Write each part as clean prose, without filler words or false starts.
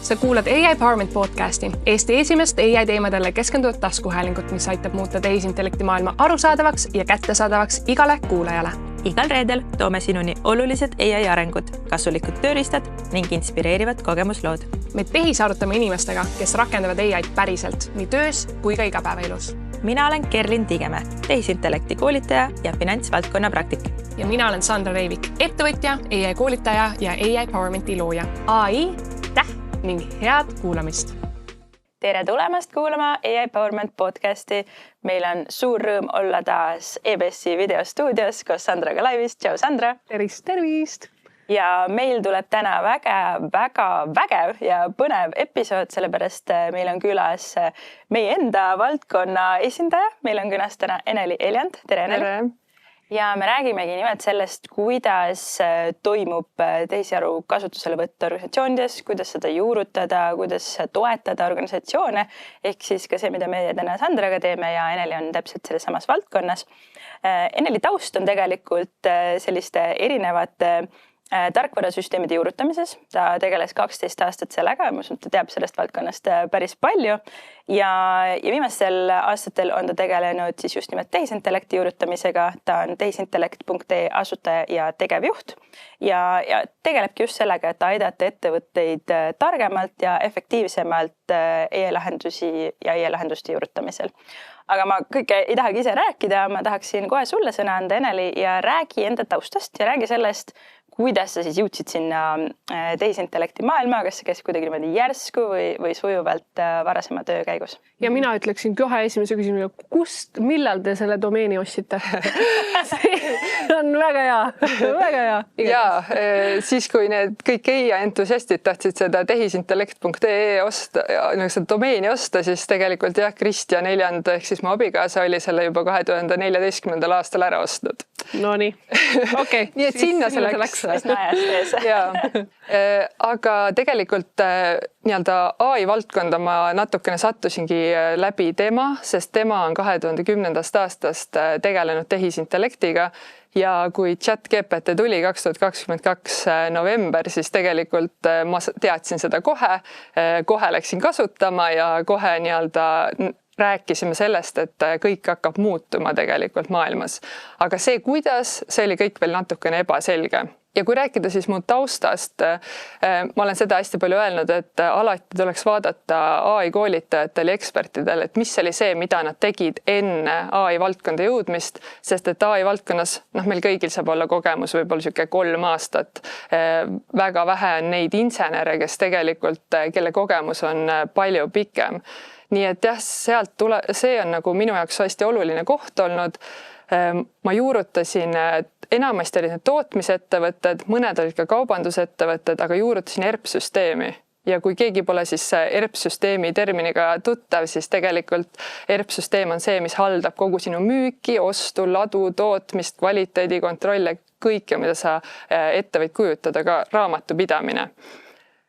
Sa kuulad AI Empowerment podcasti, Eesti esimest AI teemadele keskenduvat taskuhäälingut, mis aitab muuta tehisintellekti maailma arusaadavaks ja kättesaadavaks igale kuulajale. Igal reedel toome sinuni olulised AI arengud, kasulikud tööriistad ning inspireerivad kogemuslood. Me tehisarutame inimestega, kes rakendavad AI'd päriselt nii töös kui ka igapäevaelus. Mina olen Kerlin Tigemäe, tehisintellekti koolitaja ja finantsvaldkonna praktik. Ja mina olen Sandra Reivik, ettevõtja, AI koolitaja ja AI Empowermenti looja. AI, ning head kuulamist. Tere tulemast kuulama AI Empowerment podcasti. Meil on suur rõõm olla taas EBS-i videostuudios koos Sandraga laivis. Tšau, Sandra! Tervist! Ja meil tuleb täna väga vägev ja põnev episood, sellepärast meil on külas meie enda valdkonna esindaja. Meil on külas täna Eneli Eljand. Tere, Eneli! Tere! Ja me räägimegi nimelt sellest, kuidas toimub tehisaru kasutuselevõtt organisatsioonides, kuidas seda juurutada, kuidas toetada organisatsioone, ehk siis ka see, mida meie täna Sandraga teeme ja Eneli on täpselt selles samas valdkonnas. Eneli taust on tegelikult selliste erinevate tarkvarasüsteemide juurutamises. Ta tegeles 12 aastat sellega ja ma usun, ta teab sellest valdkonnast päris palju. Ja viimastel aastatel on ta tegelenud siis just nimelt tehisintellekti juurutamisega. Ta on tehisintellekt.ee asutaja ja tegevjuht ja tegelebki just sellega, et aidata ettevõtteid targemalt ja efektiivsemalt e-lahendusi ja e-lahenduste juurutamisel. Aga ma kõike ei tahagi ise rääkida, ma tahaksin kohe sulle sõna anda, Eneli, ja räägi enda taustast ja räägi sellest, kuidas sa siis jõudsid sinna tehisintellekti maailma, kas see käis kuidagi niimoodi järsku või sujuvalt varasema töö käigus? Ja mina ütleksin kohe esimese küsimuse, millal te selle domeeni ostsite? See on väga hea. Ja siis, kui need kõik AI entusiastid tahtsid seda tehisintellekt.ee osta, seda domeeni osta, siis tegelikult Kristjan Eljand ehk siis mu abikaasa oli selle juba 2014. aastal ära ostnud. No nii, okei. Nii et sinna see läks. Aga tegelikult nii-öelda AI valdkonda ma natukene sattusingi läbi tema, sest tema on 2010. aastast tegelenud tehisintellektiga ja kui ChatGPT tuli 2022 november, siis tegelikult ma teadsin seda kohe läksin kasutama ja kohe nii-öelda rääkisime sellest, et kõik hakkab muutuma tegelikult maailmas. Aga see, kuidas, see oli kõik veel natukene ebaselge. Ja kui rääkida siis mu taustast, ma olen seda hästi palju öelnud, et alati tuleks vaadata AI koolitajatel ja ekspertidel, et mis oli see, mida nad tegid enne AI valdkonda jõudmist, sest et AI valdkonnas, meil kõigil saab olla kogemus võib-olla siuke 3 aastat. Väga vähe on neid insenere, kes tegelikult, kelle kogemus on palju pikem. Nii et see on nagu minu jaoks hästi oluline koht olnud. Ma juurutasin, enamasti olid need tootmisettevõtted, mõned olid ka kaubandusettevõtted, aga juurutasin ERP-süsteemi. Ja kui keegi pole siis ERP-süsteemi terminiga tuttav, siis tegelikult ERP-süsteem on see, mis haldab kogu sinu müüki, ostu, ladu, tootmist, kvaliteedikontrolle, kõike, mida sa ette võid kujutada, ka raamatupidamine.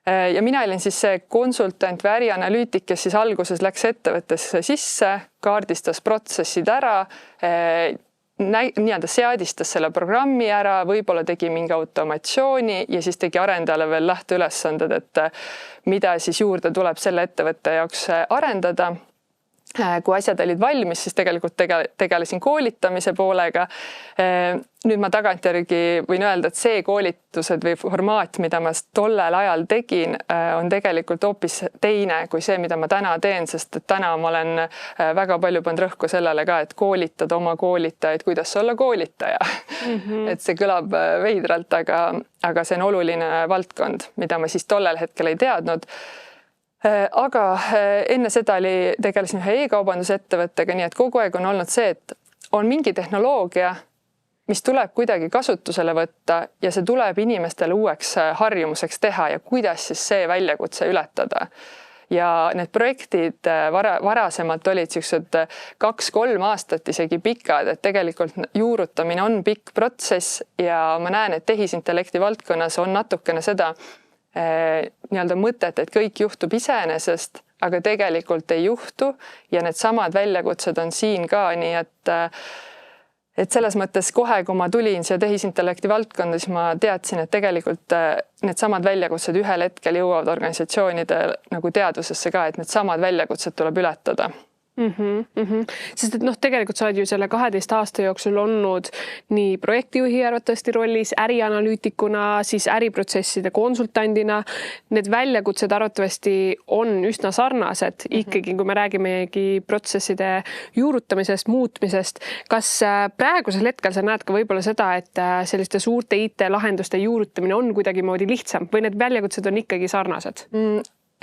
Ja mina olin siis see konsultant või ärianalüütik, kes siis alguses läks ettevõttesse sisse, kaardistas protsessid ära, nii-öelda seadistas selle programmi ära, võib-olla tegi mingi automatsiooni ja siis tegi arendajale veel lähteülesanded, et mida siis juurde tuleb selle ettevõtte jaoks arendada. Kui asjad olid valmis, siis tegelikult tegelesin koolitamise poolega. Nüüd ma tagantjärgi võin öelda, et see koolitused või formaat, mida ma tollel ajal tegin, on tegelikult hoopis teine kui see, mida ma täna teen, sest et täna ma olen väga palju pannud rõhku sellele ka, et koolitada oma koolitajaid, kuidas olla koolitaja. Et see kõlab veidralt, aga see on oluline valdkond, mida ma siis tollel hetkel ei teadnud. Aga enne seda tegelesin ühe e-kaubandusettevõttega, nii et kogu aeg on olnud see, et on mingi tehnoloogia, mis tuleb kuidagi kasutusele võtta ja see tuleb inimestele uueks harjumuseks teha ja kuidas siis see väljakutse ületada. Ja need projektid varasemalt olid sellised 2-3 aastat isegi pikad, et tegelikult juurutamine on pikk protsess ja ma näen, et tehisintellekti valdkonnas on natukene seda nii-öelda mõtet, et kõik juhtub iseenesest, aga tegelikult ei juhtu ja need samad väljakutsed on siin ka, nii et selles mõttes kohe, kui ma tulin siia tehisintellekti valdkonda, siis ma teadsin, et tegelikult needsamad väljakutsed ühel hetkel jõuavad organisatsioonide nagu teadvusesse ka, et needsamad väljakutsed tuleb ületada. Sest et tegelikult sa oled ju selle 12 aasta jooksul olnud nii projektijuhi arvatavasti rollis, ärianalüütikuna, siis äriprotsesside konsultandina. Need väljakutsed arvatavasti on üsna sarnased ikkagi, kui me räägimegi protsesside juurutamisest, muutmisest. Kas praegusel hetkel sa näed ka võib-olla seda, et selliste suurte IT-lahenduste juurutamine on kuidagimoodi lihtsam või need väljakutsed on ikkagi sarnased?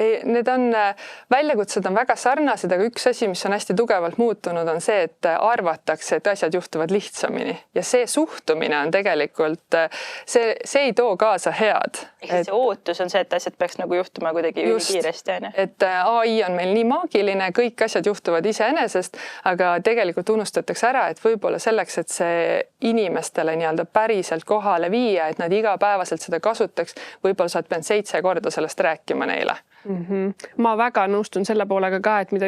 Need väljakutsed on väga sarnased, aga üks asi, mis on hästi tugevalt muutunud, on see, et arvatakse, et asjad juhtuvad lihtsamini ja see suhtumine on tegelikult, see ei too kaasa head. See ootus on see, et asjad peaks nagu juhtuma kuidagi kiiresti. Et AI on meil nii maagiline, kõik asjad juhtuvad iseenesest, aga tegelikult unustatakse ära, et võib-olla selleks, et see inimestele nii-öelda päriselt kohale viia, et nad igapäevaselt seda kasutaks, võib-olla saad peanud 7 korda sellest rääkima neile. Ma väga nõustun selle poolega ka, et mida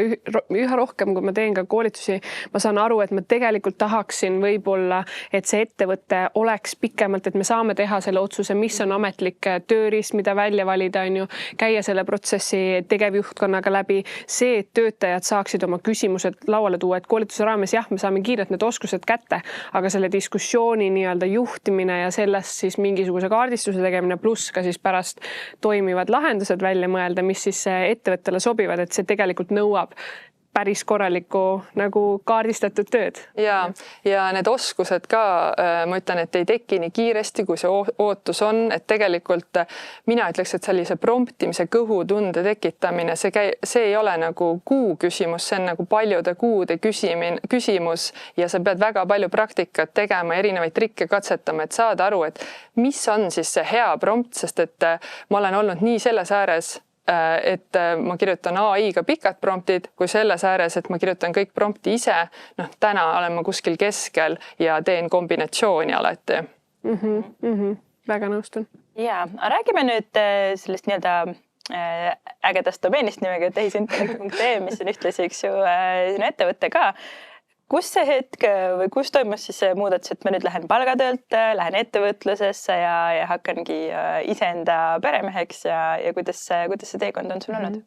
üha rohkem, kui ma teen ka koolitusi, ma saan aru, et ma tegelikult tahaksin võib-olla, et see ettevõte oleks pikemalt, et me saame teha selle otsuse, mis on ametlik tööriist, mida välja valida, on ju, käia selle protsessi tegevjuhtkonnaga läbi, see, et töötajad saaksid oma küsimused lauale tuua, et koolituse raames jah, me saame kiirelt need oskused kätte, aga selle diskussiooni nii-öelda juhtimine ja sellest siis mingisuguse kaardistuse tegemine pluss ka siis pärast toimivad lahendused välja mõelda, mis siis ettevõttele sobivad, et see tegelikult nõuab päris korralikku nagu kaardistatud tööd. Ja need oskused ka, ma ütlen, et ei teki nii kiiresti, kui see ootus on, et tegelikult mina ütleks, et sellise promptimise kõhutunde tekitamine, see ei ole nagu kuu küsimus, see on nagu paljude kuude küsimus ja sa pead väga palju praktikat tegema, erinevaid trikke katsetama, et saada aru, et mis on siis see hea prompt, sest et ma olen olnud nii selles ääres, et ma kirjutan AI-ga pikad promptid, kui selles ääres, et ma kirjutan kõik prompti ise. Täna olen ma kuskil keskel ja teen kombinatsiooni alati. Väga nõustun. Ja, räägime nüüd sellest nii-öelda ägedast domeenist nimega tehisintellekt.ee, mis on ühtlasi üks ju sinu ettevõtte ka. Kus see hetk või kus toimus siis see muudatus, et ma nüüd lähen palgatöölt, lähen ettevõtlusesse ja hakkangi iseenda peremeheks ja kuidas see teekond on sul olnud?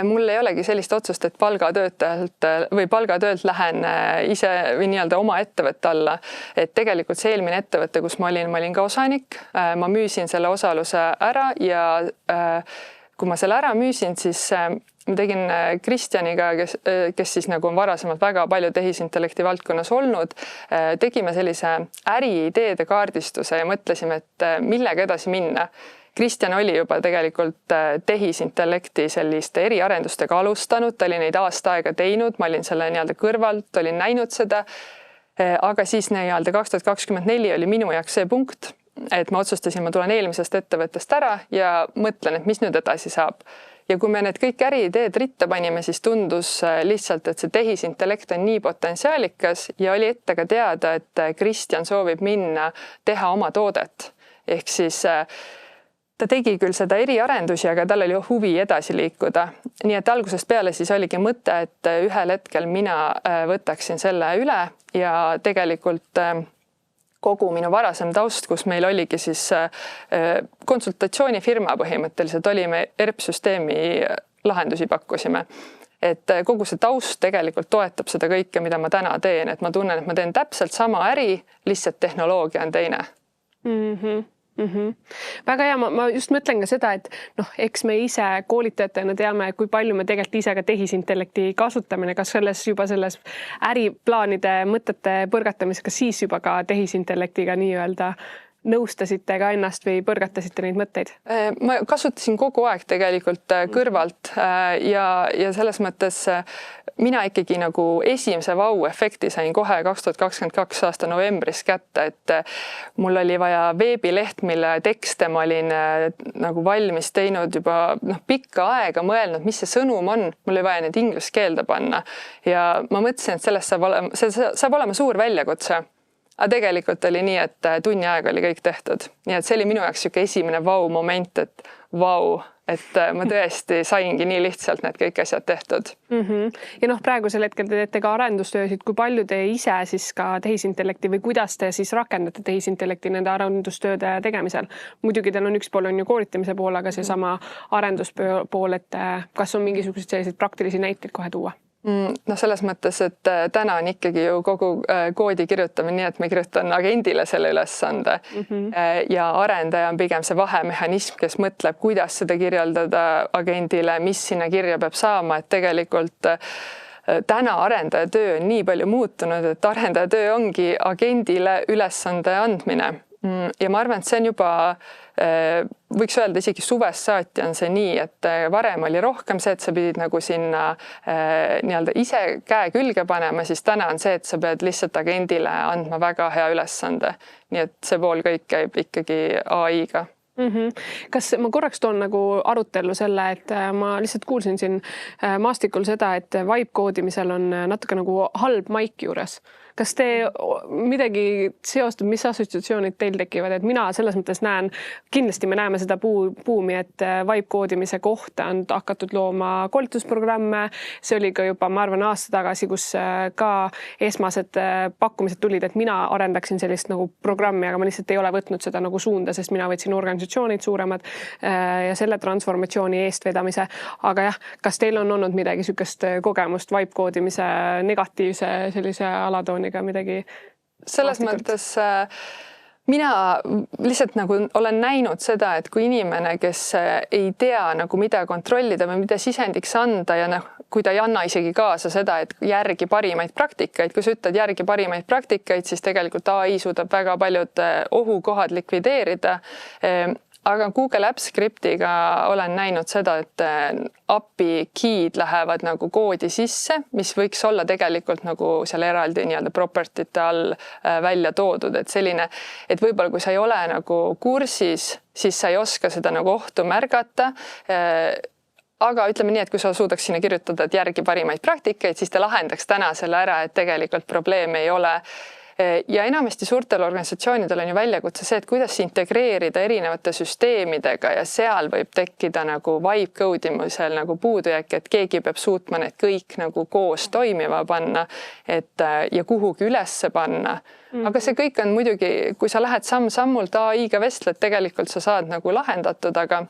Mul ei olegi sellist otsust, et palgatöölt lähen ise või nii-öelda oma ettevõtte alla. Et tegelikult see eelmine ettevõte, kus ma olin ka osanik, ma müüsin selle osaluse ära ja kui ma selle ära müüsin, siis ma tegin Kristjaniga, kes siis nagu on varasemalt väga palju tehisintellekti valdkonnas olnud, tegime sellise äriideede kaardistuse ja mõtlesime, et millega edasi minna. Kristjan oli juba tegelikult tehisintellekti selliste eriarendustega alustanud, ta oli neid aasta aega teinud, ma olin selle nii-öelda kõrvalt, olin näinud seda, aga siis nii-öelda 2024 oli minu jaoks see punkt, et ma otsustasin, ma tulen eelmisest ettevõttest ära ja mõtlen, et mis nüüd edasi saab. Ja kui me need kõik äriideed ritta panime, siis tundus lihtsalt, et see tehisintellekt on nii potentsiaalikas ja oli ette ka teada, et Kristjan soovib minna teha oma toodet. Ehk siis ta tegi küll seda eriarendusi, aga tal oli huvi edasi liikuda. Nii et algusest peale siis oligi mõte, et ühel hetkel mina võtaksin selle üle ja tegelikult kogu minu varasem taust, kus meil oligi siis konsultatsioonifirma põhimõtteliselt, olime ERP-süsteemi lahendusi pakkusime. Et kogu see taust tegelikult toetab seda kõike, mida ma täna teen, et ma tunnen, et ma teen täpselt sama äri, lihtsalt tehnoloogia on teine. Väga hea, ma just mõtlen ka seda, et eks me ise koolitajatena teame, kui palju me tegelikult ise ka tehisintellekti kasutamine, kas selles äriplaanide mõtete põrgatamisega siis juba ka tehisintellektiga nii-öelda nõustasite ka ennast või põrgatasite neid mõtteid? Ma kasutasin kogu aeg tegelikult kõrvalt ja selles mõttes mina ikkagi nagu esimese vau-efekti sain kohe 2022 aasta novembris kätte, et mul oli vaja veebileht, mille tekste ma olin nagu valmis teinud juba pikka aega mõelnud, mis see sõnum on. Mul oli vaja need inglise keelde panna ja ma mõtlesin, et sellest saab olema suur väljakutse. Aga tegelikult oli nii, et tunni aega oli kõik tehtud. Nii et see oli minu jaoks esimene vau-moment, et vau, et ma tõesti saingi nii lihtsalt need kõik asjad tehtud. Ja noh, praegusel hetkel te teete ka arendustöösid, kui palju te ise siis ka tehisintellekti või kuidas te siis rakendate tehisintellekti nende arendustööde tegemisel? Muidugi teil on üks pool on ju koolitamise pool, aga seesama arenduspool, et kas on mingisuguseid selliseid praktilisi näiteid kohe tuua? No selles mõttes, et täna on ikkagi ju kogu koodi kirjutamine nii, et me kirjutan agendile selle ülesande ja arendaja on pigem see vahemehhanism, kes mõtleb, kuidas seda kirjeldada agendile, mis sinna kirja peab saama, et tegelikult täna arendaja töö on nii palju muutunud, et arendaja töö ongi agendile ülesande andmine. Ja ma arvan, et see on juba, võiks öelda isegi suvest saati on see nii, et varem oli rohkem see, et sa pidid nagu sinna nii-öelda ise käe külge panema, siis täna on see, et sa pead lihtsalt agendile andma väga hea ülesande. Nii et see pool kõik käib ikkagi AI-ga. Kas ma korraks toon nagu arutellu selle, et ma lihtsalt kuulsin siin maastikul seda, et vibe koodimisel on natuke nagu halb maik juures. Kas te midagi seostab, mis assotsiatsioonid teil tekivad, et mina selles mõttes näen, kindlasti me näeme seda buumi, et vibe koodimise kohta on hakatud looma koolitusprogramme. See oli ka juba, ma arvan, aasta tagasi, kus ka esmased pakkumised tulid, et mina arendaksin sellist nagu programmi, aga ma lihtsalt ei ole võtnud seda nagu suunda, sest mina võtsin organisatsioonid suuremad ja selle transformatsiooni eestvedamise. Aga jah, kas teil on olnud midagi sükest kogemust vibe koodimise negatiivse sellise alatooniga midagi? Selles mõttes mina lihtsalt nagu olen näinud seda, et kui inimene, kes ei tea nagu mida kontrollida või mida sisendiks anda ja kui ta ei anna isegi kaasa seda, et järgi parimaid praktikaid, kui sa ütled järgi parimaid praktikaid, siis tegelikult AI suudab väga paljud ohukohad likvideerida. Aga Google Apps Scriptiga olen näinud seda, et API key'd lähevad nagu koodi sisse, mis võiks olla tegelikult nagu seal eraldi nii-öelda property'te all välja toodud, et selline, et võib-olla kui sa ei ole nagu kursis, siis sa ei oska seda nagu ohtu märgata. Aga ütleme nii, et kui sa suudaks sinna kirjutada, et järgi parimaid praktikaid, siis ta lahendaks täna selle ära, et tegelikult probleeme ei ole. Ja enamasti suurtel organisatsioonidel on ju väljakutse see, et kuidas integreerida erinevate süsteemidega ja seal võib tekkida nagu vibe code'imisel nagu puudujääk, et keegi peab suutma need kõik nagu koos toimima panna ja kuhugi ülesse panna. Aga see kõik on muidugi, kui sa lähed samm-sammult AI-ga vestled, tegelikult sa saad nagu lahendatud, aga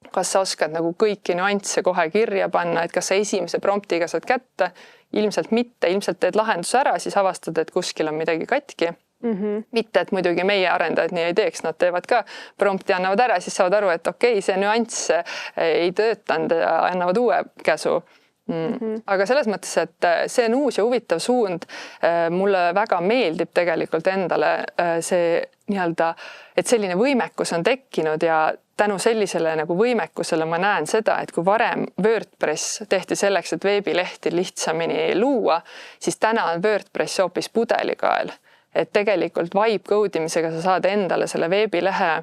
kas sa oskad nagu kõiki nüansse kohe kirja panna, et kas sa esimese promptiga saad kätte? Ilmselt mitte, ilmselt teed lahenduse ära, siis avastad, et kuskil on midagi katki. Mitte, et muidugi meie arendajad nii ei teeks, nad teevad ka prompti, annavad ära, siis saavad aru, et okei, see nüanss ei töötanud ja annavad uue käsu. Aga selles mõttes, et see on uus ja huvitav suund. Mulle väga meeldib tegelikult endale see nii-öelda, et selline võimekus on tekkinud ja tänu sellisele nagu võimekusele ma näen seda, et kui varem WordPress tehti selleks, et veebilehti lihtsamini luua, siis täna on WordPress hoopis pudelikael. Et tegelikult vibe code'imisega sa saad endale selle veebilehe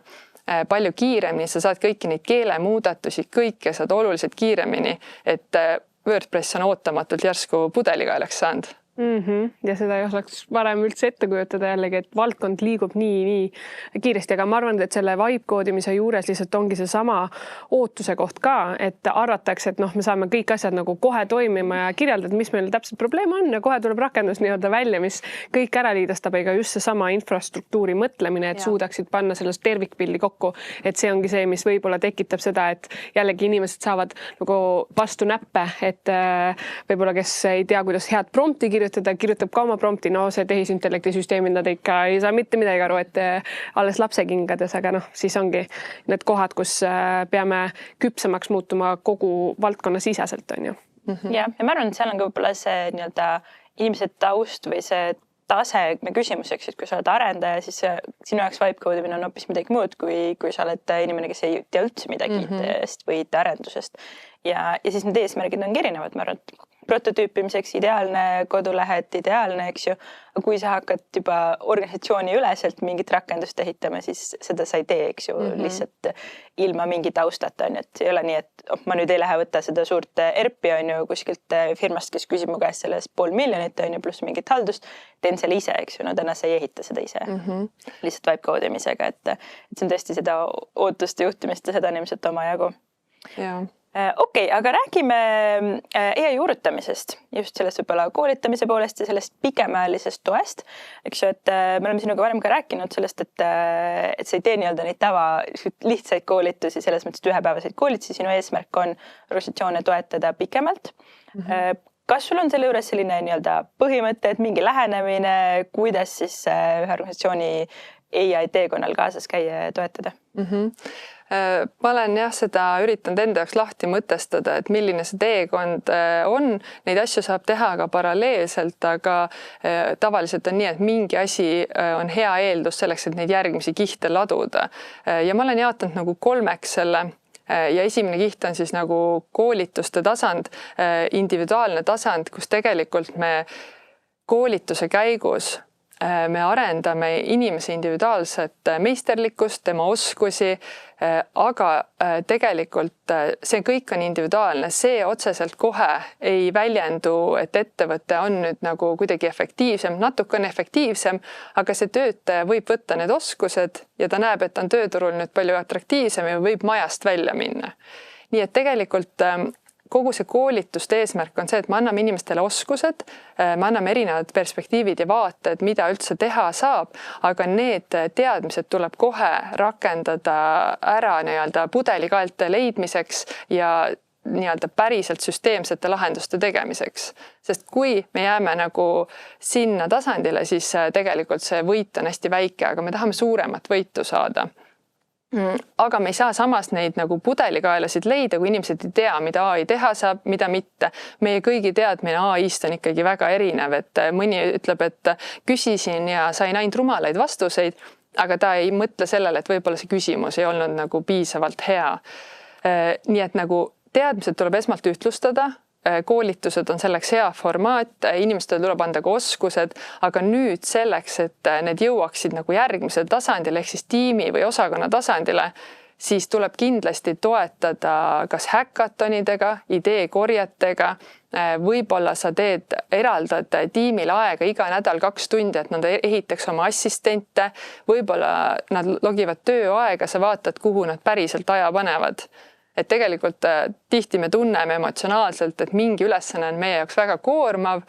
palju kiiremini, sa saad kõiki neid keelemuudatusi, kõike saad oluliselt kiiremini, et WordPress on ootamatult järsku pudelikaelaks saanud. Ja seda ei osaks varem üldse ette kujutada jällegi, et valdkond liigub nii kiiresti, aga ma arvan, et selle vibe koodimise juures lihtsalt ongi see sama ootuse koht ka, et arvatakse, et me saame kõik asjad nagu kohe toimima ja kirjeldada, mis meil täpselt probleem on ja kohe tuleb rakendus nii-öelda välja, mis kõik ära liidestab, ega just see sama infrastruktuuri mõtlemine, et suudaksid panna sellest tervikpildi kokku, et see ongi see, mis võib-olla tekitab seda, et jällegi inimesed saavad nagu vastu näppe, et võib-olla kes ei tea, kuidas head prompti kirjutab ka oma prompti, see tehisintellekti süsteemid, nad ikka ei saa mitte midagi aru, et alles lapsekingades, aga siis ongi need kohad, kus peame küpsemaks muutuma kogu valdkonna siseselt, on ju. Ja ma arvan, et seal on ka võib-olla see nii-öelda inimese taust või see tase küsimuseks, et kui sa oled arendaja, siis sinu jaoks vibe code'imine on hoopis midagi muud, kui sa oled inimene, kes ei tea üldse midagi IT-st või IT-arendusest. Ja siis need eesmärgid ongi erinevad, ma arvan, et prototüüpimiseks ideaalne kodulehed, ideaalne, eks ju. Aga kui sa hakkad juba organisatsiooni üleselt mingit rakendust ehitama, siis seda sa ei tee, eks ju, lihtsalt ilma mingi taustata, on ju, et ei ole nii, et ma nüüd ei lähe võtta seda suurt ERP-i, on ju, kuskilt firmast, kes küsib mu käest sellest 500 000, on ju, pluss mingit haldust, teen selle ise, eks ju, no täna sa ei ehita seda ise, lihtsalt vibe koodimisega, et see on tõesti seda ootuste juhtimist ja seda on ilmselt omajagu. Jaa. Okei, aga räägime EA juurutamisest, just sellest võib-olla koolitamise poolest ja sellest pikemaajalisest toest. Eks ju, et me oleme sinuga varem ka rääkinud sellest, et sa ei tee nii-öelda neid lihtsaid koolitusi, selles mõttes, et ühepäevaseid koolitusi, sinu eesmärk on organisatsioone toetada pikemalt. Kas sul on selle juures selline nii-öelda põhimõte, et mingi lähenemine, kuidas siis ühe organisatsiooni EI teekonnal kaasas käia ja toetada? Ma olen seda üritanud enda jaoks lahti mõtestada, et milline see teekond on. Neid asju saab teha ka paralleelselt, aga tavaliselt on nii, et mingi asi on hea eeldus selleks, et neid järgmisi kihte laduda. Ja ma olen jaotanud nagu 3 selle. Ja esimene kiht on siis nagu koolituste tasand, individuaalne tasand, kus tegelikult me koolituse käigus me arendame inimese individuaalset meisterlikkust, tema oskusi, aga tegelikult see kõik on individuaalne. See otseselt kohe ei väljendu, et ettevõte on nüüd nagu kuidagi efektiivsem, natuke on efektiivsem, aga see töötaja võib võtta need oskused ja ta näeb, et on tööturul nüüd palju atraktiivsem ja võib majast välja minna. Nii et tegelikult kogu see koolituste eesmärk on see, et me anname inimestele oskused, me anname erinevad perspektiivid ja vaated, mida üldse teha saab, aga need teadmised tuleb kohe rakendada ära nii-öelda pudelikaelte leidmiseks ja nii-öelda päriselt süsteemsete lahenduste tegemiseks. Sest kui me jääme nagu sinna tasandile, siis tegelikult see võit on hästi väike, aga me tahame suuremat võitu saada. Aga me ei saa samas neid nagu pudelikaelasid leida, kui inimesed ei tea, mida AI teha saab, mida mitte. Meie kõigi teadmine AI-st on ikkagi väga erinev, et mõni ütleb, et küsisin ja sain ainult rumalaid vastuseid, aga ta ei mõtle sellele, et võib-olla see küsimus ei olnud nagu piisavalt hea. Nii et nagu teadmised tuleb esmalt ühtlustada, koolitused on selleks hea formaat, inimestele tuleb anda ka oskused, aga nüüd selleks, et need jõuaksid nagu järgmisel tasandil ehk siis tiimi või osakonna tasandile, siis tuleb kindlasti toetada kas häkatonidega, ideekorjatega, võib-olla sa eraldad tiimile aega iga nädal 2 tundi, et nad ehitaks oma assistente, võib-olla nad logivad tööaega, sa vaatad, kuhu nad päriselt aja panevad. Et tegelikult tihti me tunneme emotsionaalselt, et mingi ülesanne on meie jaoks väga koormav,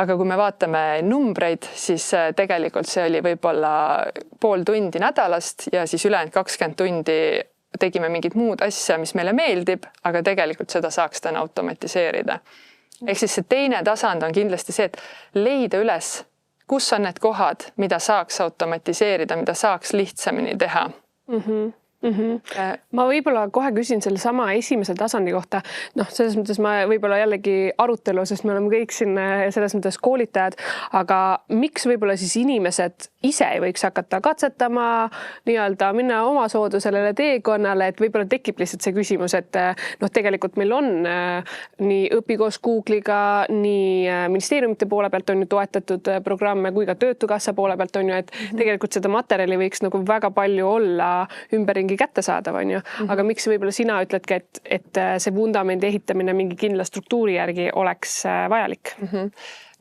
aga kui me vaatame numbreid, siis tegelikult see oli võib-olla pool tundi nädalast ja siis ülejäänud 20 tundi tegime mingit muud asja, mis meile meeldib, aga tegelikult seda saaks täna automatiseerida. Ehk siis see teine tasand on kindlasti see, et leida üles, kus on need kohad, mida saaks automatiseerida, mida saaks lihtsamini teha. Ma võib-olla kohe küsin selle sama esimese tasandi kohta. Selles mõttes ma võib-olla jällegi arutelu, sest me oleme kõik siin selles mõttes koolitajad, aga miks võib-olla siis inimesed ise ei võiks hakata katsetama, nii-öelda minna oma soodu sellele teekonnale, et võib-olla tekib lihtsalt see küsimus, et tegelikult meil on nii õpi koos Google'iga, nii ministeeriumite poole pealt on ju toetatud programme kui ka Töötukassa poole pealt on ju, et tegelikult seda materjali võiks nagu väga palju olla ümberringi kättesaadav, on ju. Aga miks võib-olla sina ütledki, et see vundamendi ehitamine mingi kindla struktuuri järgi oleks vajalik?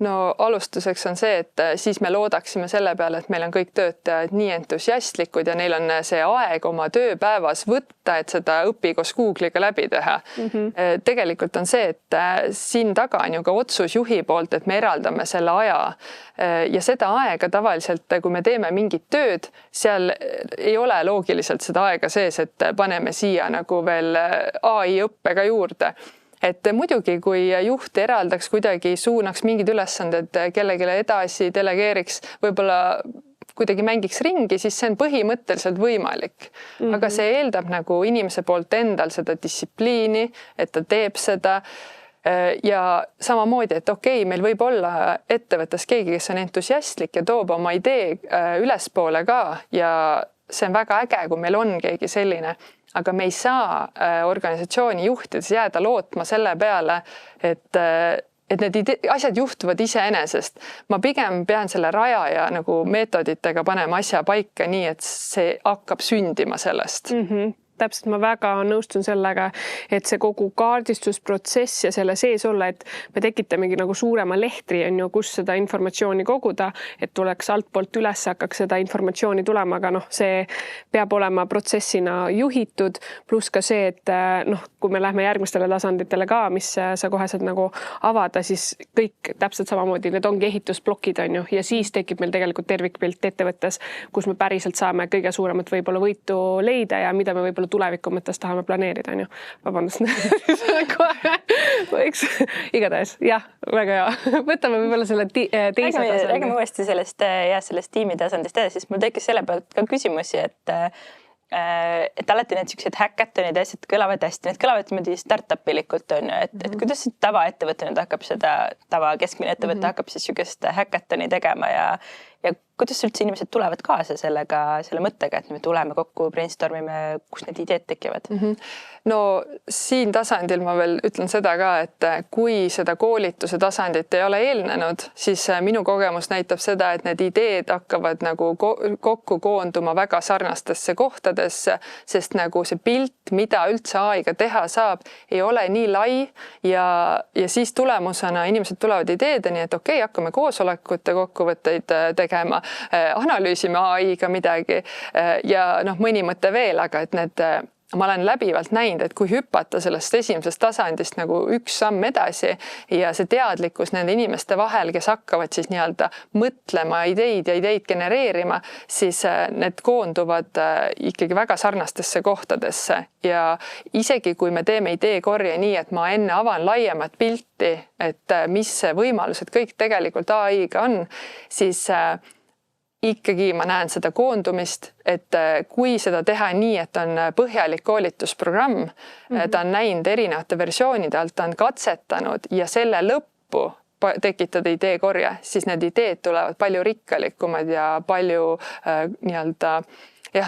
No alustuseks on see, et siis me loodaksime selle peale, et meil on kõik töötajad nii entusiastlikud ja neil on see aeg oma tööpäevas võtta, et seda õpi koos Google'iga läbi teha. Tegelikult on see, et siin taga on ju ka otsus juhi poolt, et me eraldame selle aja ja seda aega tavaliselt, kui me teeme mingit tööd, seal ei ole loogiliselt seda aega sees, et paneme siia nagu veel AI õppega juurde. Et muidugi, kui juht eraldaks kuidagi, suunaks mingid ülesanded kellelegi edasi, delegeeriks, võib-olla kuidagi mängiks ringi, siis see on põhimõtteliselt võimalik. Aga see eeldab nagu inimese poolt endal seda distsipliini, et ta teeb seda. Ja samamoodi, et okei, meil võib olla ettevõttes keegi, kes on entusiastlik ja toob oma idee ülespoole ka ja see on väga äge, kui meil on keegi selline. Aga me ei saa organisatsiooni juhtides jääda lootma selle peale, et et need asjad juhtuvad iseenesest. Ma pigem pean selle rajaja nagu meetoditega panema asja paika nii, et see hakkab sündima sellest. Täpselt, ma väga nõustun sellega, et see kogu kaardistusprotsess ja selle sees olla, et me tekitamegi nagu suurema lehtri, on ju, kus seda informatsiooni koguda, et tuleks altpoolt üles, hakkaks seda informatsiooni tulema, aga noh, see peab olema protsessina juhitud, pluss ka see, et noh, kui me lähme järgmistele tasanditele ka, mis sa kohe saad nagu avada, siis kõik täpselt samamoodi, need ongi ehitusplokid, on ju, ja siis tekib meil tegelikult tervikpilt ettevõttes, kus me päriselt saame kõige suuremat võib-olla võitu leida ja mida me võib-olla tuleviku mõttes tahame planeerida, on ju. Vabandust, kohe võiks igatahes, jah, väga hea. Võtame võib-olla selle teise tasandi. Räägime uuesti sellest tiimi tasandist edasi, sest mul tekkis selle pealt ka küsimusi, et alati need sellised häkatonid ja asjad kõlavad hästi, need kõlavad niimoodi startup-ilikult, on ju, et kuidas tavaettevõte nüüd hakkab seda, keskmine ettevõte hakkab siis niisugust häkatoni tegema ja kuidas üldse inimesed tulevad kaasa selle mõttega, et me tuleme kokku, brainstormime, kus need ideed tekivad? No siin tasandil ma veel ütlen seda ka, et kui seda koolituse tasandit ei ole eelnenud, siis minu kogemus näitab seda, et need ideed hakkavad nagu kokku koonduma väga sarnastesse kohtadesse, sest nagu see pilt, mida üldse AI-ga teha saab, ei ole nii lai ja siis tulemusena inimesed tulevad ideedeni, et okei, hakkame koosolekute kokkuvõtteid tegema, analüüsime AI-ga midagi ja noh, mõni mõte veel, aga et ma olen läbivalt näinud, et kui hüpata sellest esimesest tasandist nagu üks samm edasi ja see teadlikkus nende inimeste vahel, kes hakkavad siis nii-öelda mõtlema ideid ja ideid genereerima, siis need koonduvad ikkagi väga sarnastesse kohtadesse ja isegi kui me teeme ideekorje nii, et ma enne avan laiemat pilti, et mis võimalused kõik tegelikult AI-ga on, siis ikkagi ma näen seda koondumist, et kui seda teha nii, et on põhjalik koolitusprogramm, ta on näinud erinevate versioonide alt, ta on katsetanud ja selle lõppu tekitada ideekorje, siis need ideed tulevad palju rikkalikumad ja palju nii-öelda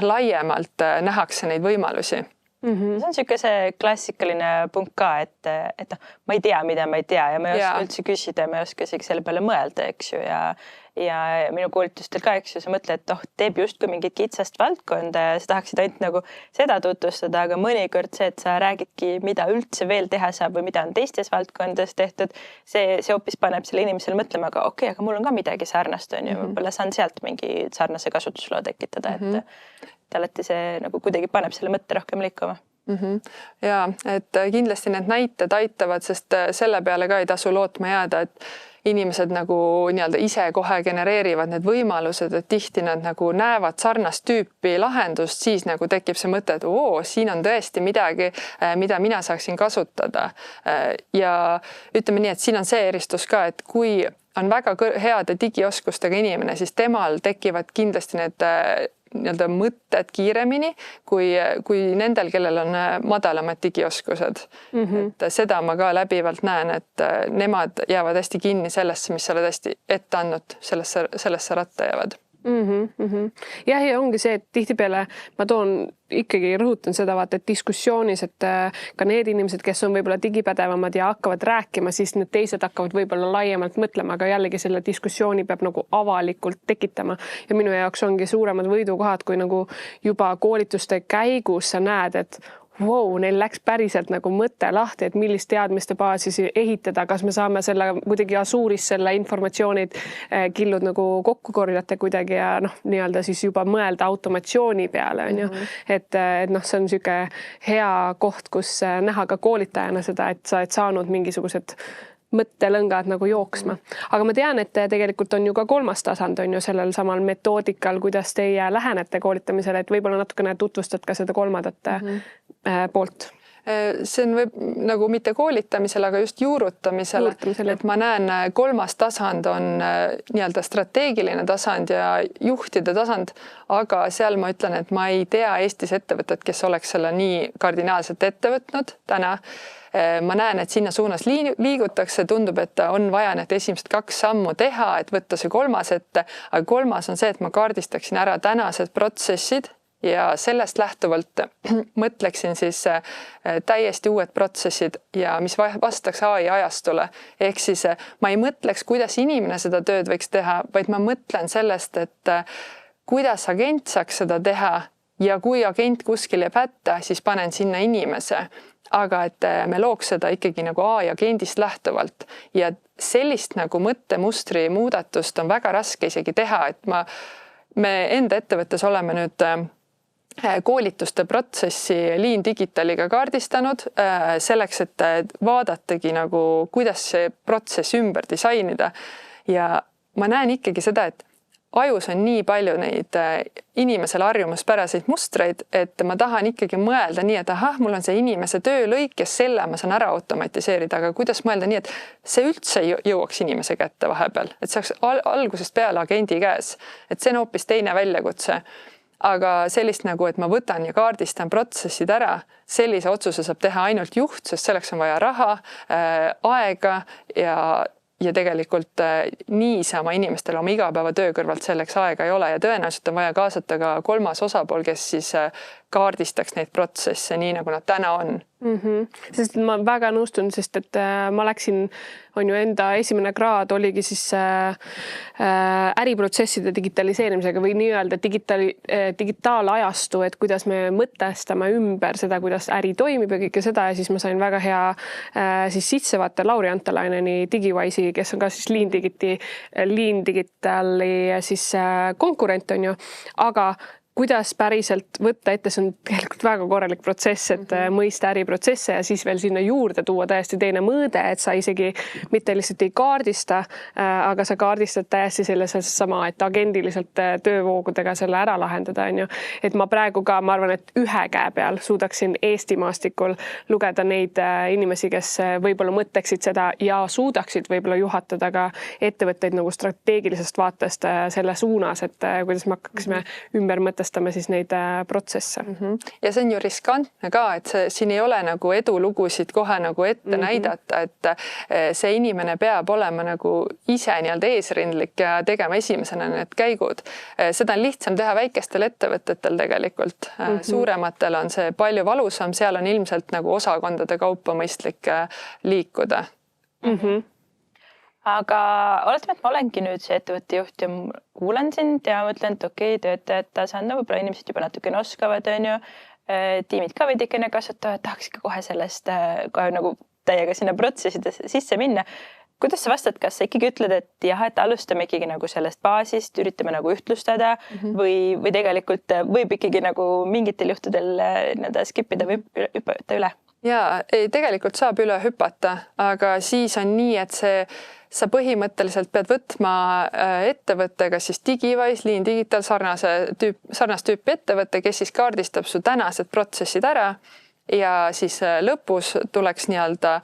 laiemalt nähakse neid võimalusi. See on niisugune see klassikaline punkt ka, et ma ei tea, mida ma ei tea ja ma ei oska üldse küsida ja ma ei oska isegi selle peale mõelda, eks ju, ja minu koolitustel ka, eks ju, sa mõtled, et teeb justkui mingit kitsast valdkonda ja sa tahaksid ainult nagu seda tutvustada, aga mõnikord see, et sa räägidki, mida üldse veel teha saab või mida on teistes valdkondades tehtud, see hoopis paneb selle inimesele mõtlema, aga okei, aga mul on ka midagi sarnast, on ju, võib-olla saan sealt mingi sarnase kasutusloo tekitada, et alati see nagu kuidagi paneb selle mõtte rohkem liikuma. Ja, et kindlasti need näited aitavad, sest selle peale ka ei tasu lootma jääda, et inimesed nagu nii-öelda ise kohe genereerivad need võimalused, et tihti nad nagu näevad sarnast tüüpi lahendust, siis nagu tekib see mõte, et siin on tõesti midagi, mida mina saaksin kasutada. Ja ütleme nii, et siin on see eristus ka, et kui on väga heade digioskustega inimene, siis temal tekivad kindlasti need nii-öelda mõtted kiiremini kui nendel, kellel on madalamad digioskused. Et seda ma ka läbivalt näen, et nemad jäävad hästi kinni sellesse, mis sa oled hästi ette andnud, sellesse ratta jäävad. Jah, ja ongi see, et tihtipeale ma rõhutan seda vaata, et diskussioonis, et ka need inimesed, kes on võib-olla digipädevamad ja hakkavad rääkima, siis need teised hakkavad võib-olla laiemalt mõtlema, aga jällegi selle diskussiooni peab nagu avalikult tekitama. Ja minu jaoks ongi suuremad võidukohad, kui nagu juba koolituste käigus sa näed, et neil läks päriselt nagu mõte lahti, et millist teadmiste baasi ehitada, kas me saame selle kuidagi Asuuris selle informatsioonid killud nagu kokku korjata kuidagi ja nii-öelda siis juba mõelda automatsiooni peale, on ju. Et see on niisugune hea koht, kus näha ka koolitajana seda, et sa oled saanud mingisugused mõttelõngad nagu jooksma. Aga ma tean, et tegelikult on ju ka kolmas tasand on ju sellel samal metoodikal, kuidas teie lähenete koolitamisele, et võib-olla natukene tutvustad ka seda kolmandat poolt. See on nagu mitte koolitamisele, aga just juurutamisele. Et ma näen, kolmas tasand on nii-öelda strateegiline tasand ja juhtide tasand, aga seal ma ütlen, et ma ei tea Eestis ettevõtet, kes oleks selle nii kardinaalselt ette võtnud täna. Ma näen, et sinna suunas liigutakse, tundub, et on vaja need esimesed 2 sammu teha, et võtta see kolmas ette, aga kolmas on see, et ma kaardistaksin ära tänased protsessid, ja sellest lähtuvalt mõtleksin siis täiesti uued protsessid ja mis vastaks AI ajastule. Ehk siis ma ei mõtleks, kuidas inimene seda tööd võiks teha, vaid ma mõtlen sellest, et kuidas agent saaks seda teha ja kui agent kuskil jääb hätta, siis panen sinna inimese. Aga et me looks seda ikkagi nagu AI agendist lähtuvalt ja sellist nagu mõttemustri muudatust on väga raske isegi teha, et me enda ettevõttes oleme nüüd koolituste protsessi Lean Digitaliga kaardistanud selleks, et vaadatagi nagu, kuidas see protsess ümber disainida. Ja ma näen ikkagi seda, et ajus on nii palju neid inimesele harjumuspäraseid mustreid, et ma tahan ikkagi mõelda nii, et mul on see inimese töölõik ja selle ma saan ära automatiseerida, aga kuidas mõelda nii, et see üldse jõuaks inimese kätte vahepeal, et see oleks algusest peale agendi käes, et see on hoopis teine väljakutse. Aga sellist nagu, et ma võtan ja kaardistan protsessid ära, sellise otsuse saab teha ainult juht, sest selleks on vaja raha, aega ja tegelikult niisama inimestel oma igapäevatöö kõrvalt selleks aega ei ole ja tõenäoliselt on vaja kaasata ka kolmas osapool, kes siis kaardistaks neid protsesse nii, nagu nad täna on. Sest ma väga nõustun, sest et ma läksin, on ju enda esimene kraad oligi siis äriprotsesside digitaliseerimisega või nii-öelda digitaalajastu, et kuidas me mõtestame ümber seda, kuidas äri toimib ja kõike seda ja siis ma sain väga hea siis sissevaate Lauri Antalaineni DigiWise'i, kes on ka siis Lean Digitali siis konkurent on ju, aga kuidas päriselt võtta ette, see on tegelikult väga korralik protsess, et mõista äriprotsesse ja siis veel sinna juurde tuua täiesti teine mõõde, et sa isegi mitte lihtsalt ei kaardista, aga sa kaardistad täiesti sama, et agendiliselt töövoogudega selle ära lahendada, on ju. Et ma praegu ka, ma arvan, et ühe käe peal suudaksin Eesti maastikul lugeda neid inimesi, kes võib-olla mõtleksid seda ja suudaksid võib-olla juhatada ka ettevõtteid nagu strateegilisest vaatest selle suunas, et kuidas me hakkaksime ümber mõtestama siis neid protsesse. Ja see on ju riskantne ka, et siin ei ole nagu edulugusid kohe nagu ette näidata, et see inimene peab olema nagu ise nii-öelda eesrindlik ja tegema esimesena need käigud. Seda on lihtsam teha väikestel ettevõtetel tegelikult. Suurematel on see palju valusam, seal on ilmselt nagu osakondade kaupa mõistlik liikuda. Aga oletame, et ma olengi nüüd see ettevõtte juht ja kuulan sind ja mõtlen, et okei, töötajad tasand, võib-olla inimesed juba natukene oskavad, on ju, tiimid ka veidikene kasvatavad, tahaks ka kohe sellest kohe nagu täiega sinna protsesside sisse minna. Kuidas sa vastad, kas sa ikkagi ütled, et jah, et alustame ikkagi nagu sellest baasist, üritame nagu ühtlustada või tegelikult võib ikkagi nagu mingitel juhtudel skipida või hüppata üle? Jaa, tegelikult saab üle hüpata, aga siis on nii, et sa põhimõtteliselt pead võtma ettevõttega siis DigiWise, Lean Digital, sarnast tüüpi ettevõtte, kes siis kaardistab su tänased protsessid ära ja siis lõpus tuleks nii-öelda,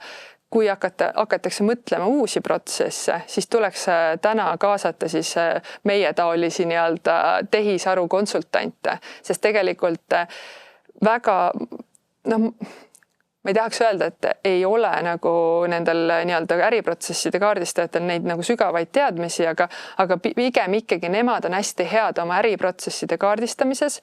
kui hakatakse mõtlema uusi protsesse, siis tuleks täna kaasata siis meie taolisi nii-öelda tehisaru konsultante, sest tegelikult väga, ma ei tahaks öelda, et ei ole nagu nendel nii-öelda äriprotsesside kaardistajatel neid nagu sügavaid teadmisi, aga pigem ikkagi nemad on hästi head oma äriprotsesside kaardistamises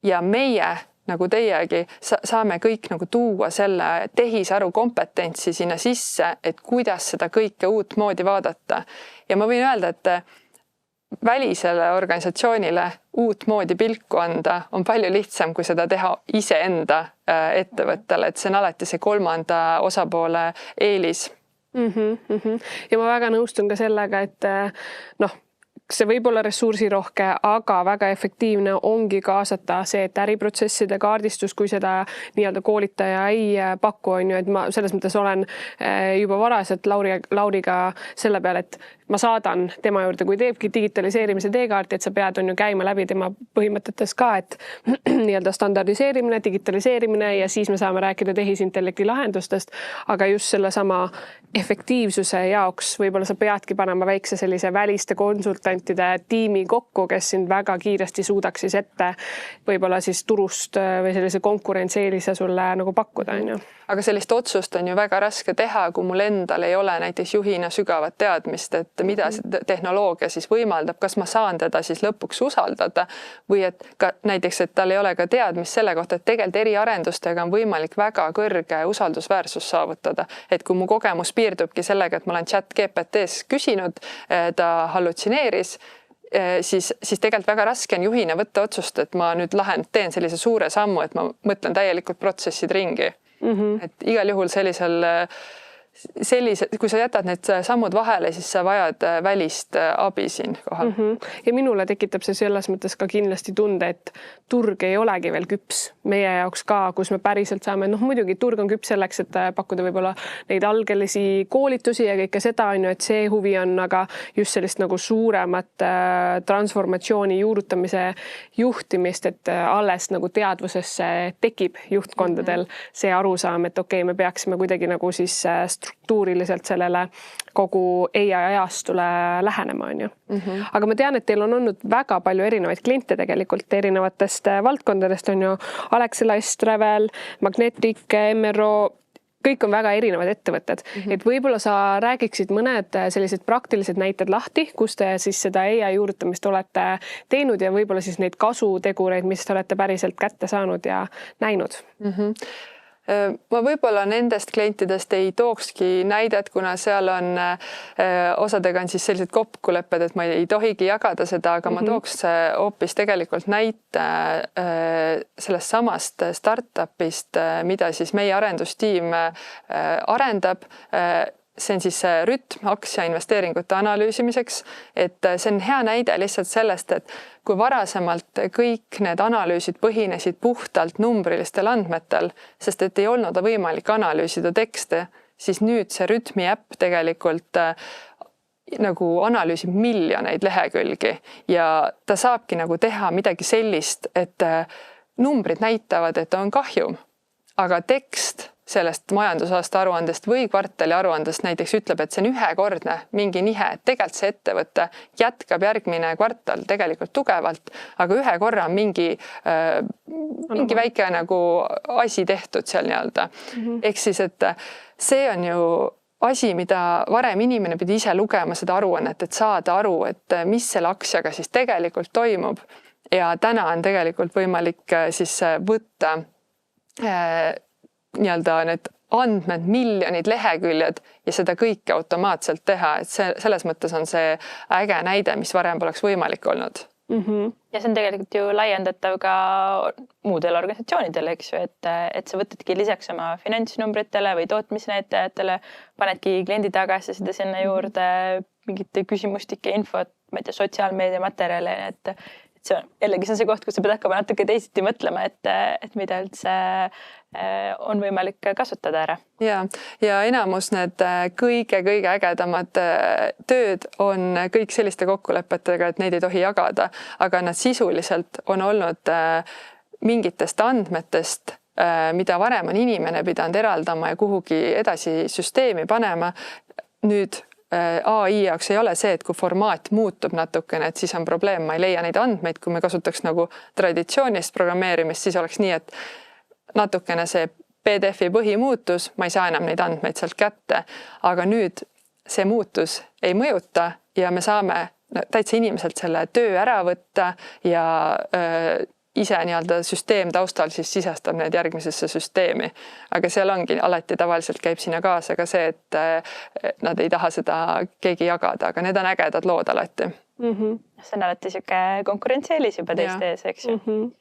ja meie nagu teiegi saame kõik nagu tuua selle tehisaru kompetentsi sinna sisse, et kuidas seda kõike uut moodi vaadata. Ja ma võin öelda, et välisele organisatsioonile uut moodi pilku anda on palju lihtsam, kui seda teha iseenda ettevõttele, et see on alati see kolmanda osapoole eelis. Ja ma väga nõustun ka sellega, et see võib olla ressursirohke, aga väga efektiivne ongi kaasata see, et äriprotsesside kaardistus, kui seda nii-öelda koolitaja ei paku, on ju, et ma selles mõttes olen juba varaselt Lauriga selle peale, et ma saadan tema juurde, kui teebki digitaliseerimise teekaarti, et sa pead on ju käima läbi tema põhimõtetes ka, et nii-öelda standardiseerimine, digitaliseerimine ja siis me saame rääkida tehisintellekti lahendustest, aga just selle sama efektiivsuse jaoks võib-olla sa peadki panema väikse sellise väliste konsultantide tiimi kokku, kes sind väga kiiresti suudaks siis ette võib-olla siis turust või sellise konkurentsieelise sulle nagu pakkuda, on ju. aga sellist otsust on ju väga raske teha, kui mul endal ei ole näiteks juhina sügavat teadmist, et mida see tehnoloogia siis võimaldab, kas ma saan teda siis lõpuks usaldada või et ka näiteks, et tal ei ole ka teadmist selle kohta, et tegelikult eriarendustega on võimalik väga kõrge usaldusväärsus saavutada. Et kui mu kogemus piirdubki sellega, et ma olen ChatGPT-s küsinud, ta hallutsineeris, siis tegelikult väga raske on juhina võtta otsust, et ma nüüd teen sellise suure sammu, et ma mõtlen täielikult protsessid ringi. Et igal juhul kui sa jätad need sammud vahele, siis sa vajad välist abi siin kohal. Ja minule tekitab see selles mõttes ka kindlasti tunde, et turg ei olegi veel küps meie jaoks ka, kus me päriselt saame, muidugi turg on küps selleks, et pakkuda võib-olla neid algelisi koolitusi ja kõike seda on ju, et see huvi on, aga just sellist nagu suuremat transformatsiooni juurutamise juhtimist, et alles nagu teadvusesse tekib juhtkondadel see arusaam, et okei, me peaksime kuidagi nagu siis struktuuriliselt sellele kogu AI ajastule lähenema, on ju. Aga ma tean, et teil on olnud väga palju erinevaid kliente tegelikult erinevatest valdkondadest, on ju Alexelais, Travel, Magnetic, MRO, kõik on väga erinevad ettevõtted. Et võib-olla sa räägiksid mõned sellised praktilised näited lahti, kus te siis seda AI juurutamist olete teinud ja võib-olla siis neid kasutegureid, mis te olete päriselt kätte saanud ja näinud. Ma võib-olla nendest klientidest ei tookski näidet, kuna seal on osadega on siis sellised kokkulepped, et ma ei tohigi jagada seda, aga ma tooks hoopis tegelikult näite sellest samast startupist, mida siis meie arendustiim arendab. See on siis rütm aktsiainvesteeringute analüüsimiseks, et see on hea näide lihtsalt sellest, et kui varasemalt kõik need analüüsid põhinesid puhtalt numbrilistel andmetel, sest et ei olnud võimalik analüüsida tekste, siis nüüd see rütmi äpp tegelikult nagu analüüsib miljoneid lehekülgi ja ta saabki nagu teha midagi sellist, et numbrid näitavad, et on kahjum, aga tekst sellest majandusaasta aruandest või kvartali aruandest näiteks ütleb, et see on ühekordne mingi nihe, et tegelikult see ettevõte jätkab järgmine kvartal tegelikult tugevalt, aga ühe korra on mingi väike nagu asi tehtud seal nii-öelda. Ehk siis, et see on ju asi, mida varem inimene pidi ise lugema seda aruannet, et saada aru, et mis selle aktsiaga siis tegelikult toimub. Ja täna on tegelikult võimalik siis võtta nii-öelda need andmed, miljonid leheküljed ja seda kõike automaatselt teha, et selles mõttes on see äge näide, mis varem poleks võimalik olnud. Ja see on tegelikult ju laiendatav ka muudele organisatsioonidele, eks ju, et sa võtadki lisaks oma finantsnumbritele või tootmisnäitajatele, panedki kliendi tagasiside sinna juurde, mingite küsimustike infot, ma ei tea, sotsiaalmeedia materjale, et see on jällegi see koht, kus sa pead hakkama natuke teisiti mõtlema, et mida üldse on võimalik kasutada ära. Ja enamus need kõige ägedamad tööd on kõik selliste kokkulepetega, et neid ei tohi jagada, aga nad sisuliselt on olnud mingitest andmetest, mida varem on inimene pidanud eraldama ja kuhugi edasi süsteemi panema. Nüüd AI jaoks ei ole see, et kui formaat muutub natukene, et siis on probleem, ma ei leia neid andmeid, kui me kasutaks nagu traditsioonist programmeerimist, siis oleks nii, et natukene see PDF-i põhimuutus, ma ei saa enam neid andmeid sealt kätte, aga nüüd see muutus ei mõjuta ja me saame täitsa inimeselt selle töö ära võtta ja ise nii-öelda süsteem taustal siis sisestab need järgmisesse süsteemi. Aga seal ongi alati tavaliselt käib sinna kaasa ka see, et nad ei taha seda keegi jagada, aga need on ägedad lood alati. See on alati siuke konkurentsieelis juba teiste ees, eks ju.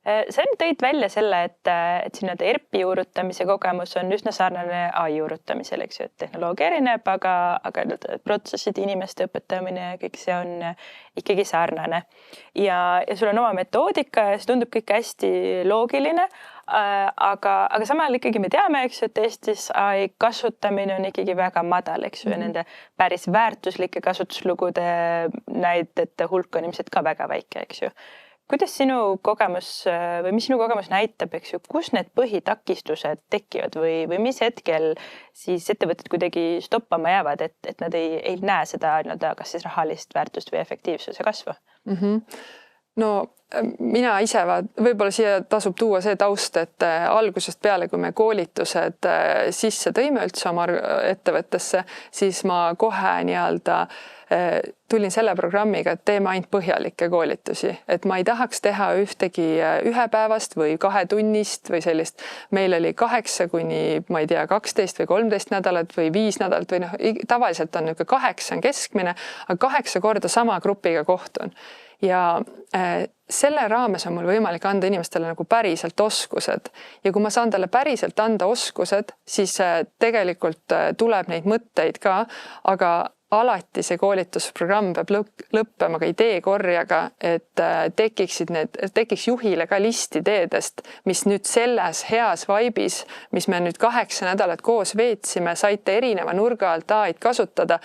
Sa tõid välja selle, et siin ERP-i juurutamise kogemus on üsna sarnane AI juurutamisel, eks ju, et tehnoloogia erineb, aga protsessid, inimeste õpetamine ja kõik see on ikkagi sarnane. Ja sul on oma metoodika ja see tundub kõik hästi loogiline, aga samal ikkagi me teame, eks ju, et Eestis AI kasutamine on ikkagi väga madal, eks ju, ja nende päris väärtuslike kasutuslugude näidete hulk on ilmselt ka väga väike, eks ju. Kuidas sinu kogemus või mis sinu kogemus näitab, eks ju, kus need põhitakistused tekivad või mis hetkel siis ettevõtted kuidagi stoppama jäävad, et nad ei näe seda kas siis rahalist väärtust või efektiivsuse kasvu? no mina ise võib-olla siia tasub tuua see taust, et algusest peale, kui me koolitused sisse tõime üldse oma ettevõttesse, siis ma kohe tulin selle programmiga, et teeme ainult põhjalikke koolitusi, et ma ei tahaks teha ühtegi ühepäevast või 2 tunnist või sellist. Meil oli 8 kuni, ma ei tea, 12 või 13 nädalat või 5 nädalat või tavaliselt on 8 keskmine, aga 8 korda sama grupiga kohtun. Ja selle raames on mul võimalik anda inimestele nagu päriselt oskused. Ja kui ma saan talle päriselt anda oskused, siis tegelikult tuleb neid mõtteid ka, aga alati see koolitusprogramm peab lõppema ka ideekorjaga, et tekiks juhile ka list ideedest, mis nüüd selles heas vaibis, mis me nüüd 8 nädalat koos veetsime, saite erineva nurga alt AI-d kasutada,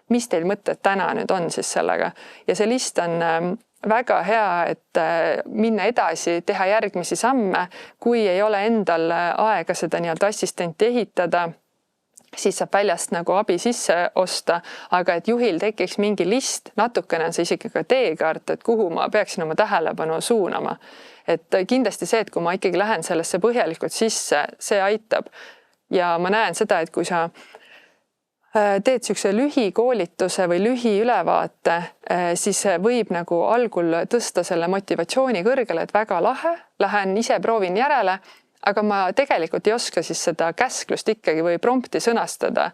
mis teil mõtted täna nüüd on siis sellega. Ja see list on väga hea, et minna edasi, teha järgmisi samme, kui ei ole endal aega seda assistenti ehitada, siis saab väljast nagu abi sisse osta, aga et juhil tekiks mingi list, natukene on see isegi ka teekaart, et kuhu ma peaksin oma tähelepanu suunama. Et kindlasti see, et kui ma ikkagi lähen sellesse põhjalikult sisse, see aitab. Ja ma näen seda, et kui sa teed sükse lühikoolituse või lühiülevaate, siis võib nagu algul tõsta selle motivatsiooni kõrgele, et väga lahe, lähen ise proovin järele, aga ma tegelikult ei oska siis seda käsklust ikkagi või prompti sõnastada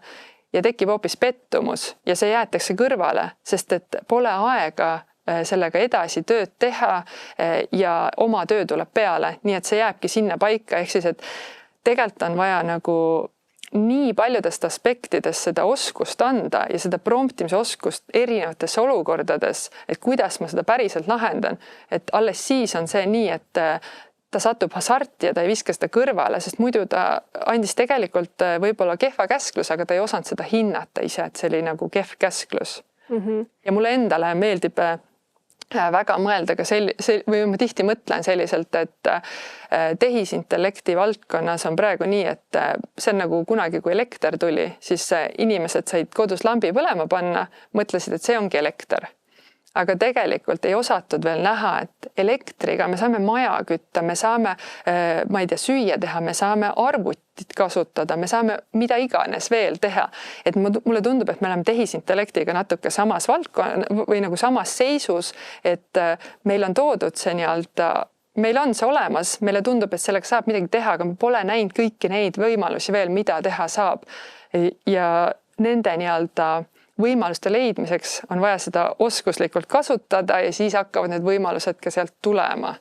ja tekib hoopis pettumus ja see jäetakse kõrvale, sest et pole aega sellega edasi tööd teha ja oma töö tuleb peale, nii et see jääbki sinna paika, ehk siis, et tegelikult on vaja nagu nii paljudest aspektidest seda oskust anda ja seda promptimise oskust erinevates olukordades, et kuidas ma seda päriselt lahendan, et alles siis on see nii, et ta satub hasarti ja ta ei viska seda kõrvale, sest muidu ta andis tegelikult võib-olla kehva käsklus, aga ta ei osanud seda hinnata ise, et see oli nagu kehv käsklus. Ja mulle endale meeldib väga mõelda ka või ma tihti mõtlen selliselt, et tehisintellekti valdkonnas on praegu nii, et see on nagu kunagi, kui elekter tuli, siis inimesed said kodus lambi põlema panna, mõtlesid, et see ongi elekter. Aga tegelikult ei osatud veel näha, et elektriga me saame maja kütta, me saame, ma ei tea, süüa teha, me saame arvutit kasutada, me saame mida iganes veel teha. Et mulle tundub, et me oleme tehisintellektiga natuke samas valdkonna või nagu samas seisus, et meil on toodud see meil on see olemas, meile tundub, et sellega saab midagi teha, aga me pole näinud kõiki neid võimalusi veel, mida teha saab. Ja nende võimaluste leidmiseks on vaja seda oskuslikult kasutada ja siis hakkavad need võimalused ka sealt tulema.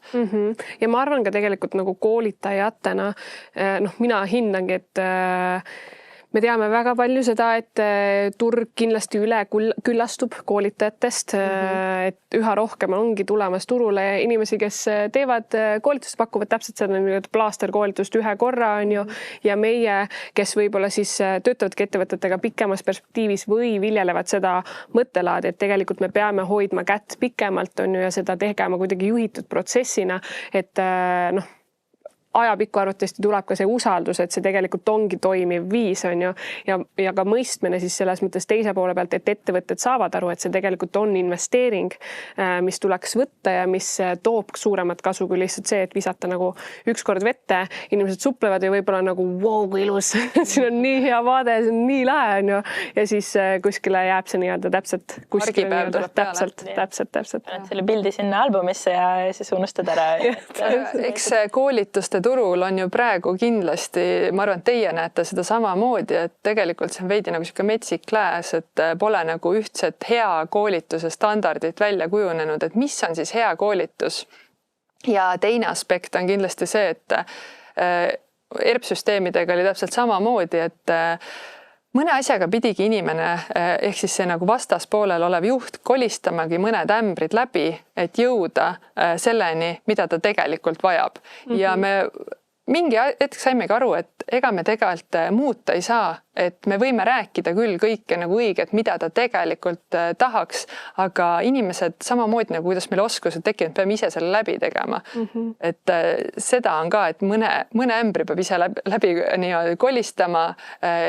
Ja ma arvan ka tegelikult nagu koolitajatena, mina hindangi, et me teame väga palju seda, et turg kindlasti üle küllastub koolitajatest, et üha rohkem ongi tulemas turule inimesi, kes teevad koolitust, pakuvad täpselt seda plaasterkoolitust ühe korra on ju, ja meie, kes võib-olla siis töötavadki ettevõtetega pikemas perspektiivis või viljelevad seda mõttelaadi, et tegelikult me peame hoidma kätt pikemalt on ju ja seda tegema kuidagi juhitud protsessina, et ajapikku arvatavasti tuleb ka see usaldus, et see tegelikult ongi toimiv viis on ju ja ka mõistmine siis selles mõttes teise poole pealt, et ettevõtted saavad aru, et see tegelikult on investeering, mis tuleks võtta ja mis toob suuremat kasu kui lihtsalt see, et visata nagu ükskord vette, inimesed suplevad ja võib-olla nagu wow, kui ilus, siin on nii hea vaade, see on nii lahe on ju ja siis kuskile jääb see täpselt kuskile täpselt. Selle pildi sinna albumisse ja siis unustad ära. Eks koolituste turul on ju praegu kindlasti, ma arvan, teie näete seda samamoodi, et tegelikult see on veidi nagu selline metsik lääs, et pole nagu ühtset hea koolituse standardit välja kujunenud, et mis on siis hea koolitus. Ja teine aspekt on kindlasti see, et ERP-süsteemidega oli täpselt samamoodi, et mõne asjaga pidigi inimene, ehk siis see nagu vastaspoolel olev juht kolistamagi mõned ämbrid läbi, et jõuda selleni, mida ta tegelikult vajab. Ja me mingi hetk saimegi aru, et ega me tegelikult muuta ei saa, et me võime rääkida küll kõike nagu õiget, mida ta tegelikult tahaks, aga inimesed samamoodi nagu kuidas meil oskused tekivad, peame ise selle läbi tegema. Et seda on ka, et mõne ämbri peab ise läbi kolistama,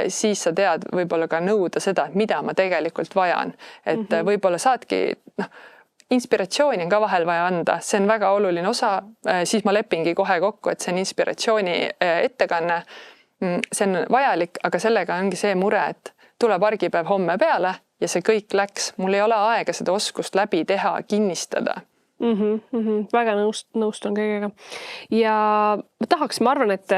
siis sa tead võib-olla ka nõuda seda, mida ma tegelikult vajan. Et võib-olla saadki, inspiratsiooni on ka vahel vaja anda, see on väga oluline osa, siis ma lepingi kohe kokku, et see on inspiratsiooni ettekanne. See on vajalik, aga sellega ongi see mure, et tuleb argipäev homme peale ja see kõik läks. Mul ei ole aega seda oskust läbi teha, kinnistada. Väga nõustun kõigega. Ja ma arvan, et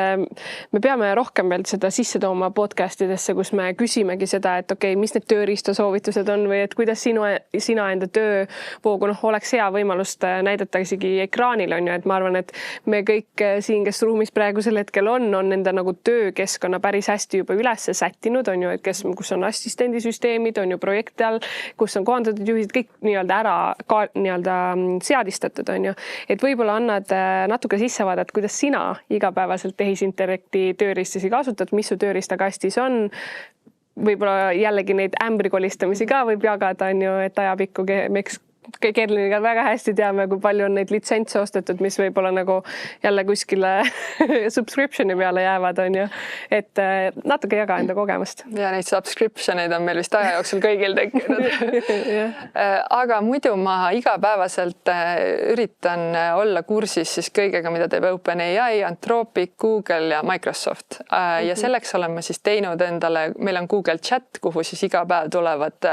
me peame rohkem veel seda sisse tooma podcastidesse, kus me küsimegi seda, et okei, mis need tööriistasoovitused on või et kuidas sina enda töövoogu oleks hea võimalust näidata isegi ekraanil on ju, et ma arvan, et me kõik siin, kes ruumis praegusel hetkel on enda nagu töökeskkonna päris hästi juba üles sättinud on ju, et kus on assistendisüsteemid, on ju projekti all, kus on kohandatud juhid, kõik nii-öelda seadistatud on ju, et võib-olla annad natuke sissevaadet, kuidas sina igapäevaselt tehisintellekti tööriistasi kasutad, mis su tööriistakastis on. Võib-olla jällegi neid ämbrikolistamisi ka võib jagada, on ju, et ajapikku Kerliniga väga hästi teame, kui palju on neid litsentse ostetud, mis võib-olla nagu jälle kuskile subscriptioni peale jäävad, on ju. Et natuke jaga enda kogemust. Ja neid subscriptioneid on meil vist aja jooksul kõigil tekkinud. Aga muidu ma igapäevaselt üritan olla kursis siis kõigega, mida teeb OpenAI, Anthropic, Google ja Microsoft. Ja selleks olen ma siis teinud endale, meil on Google Chat, kuhu siis iga päev tulevad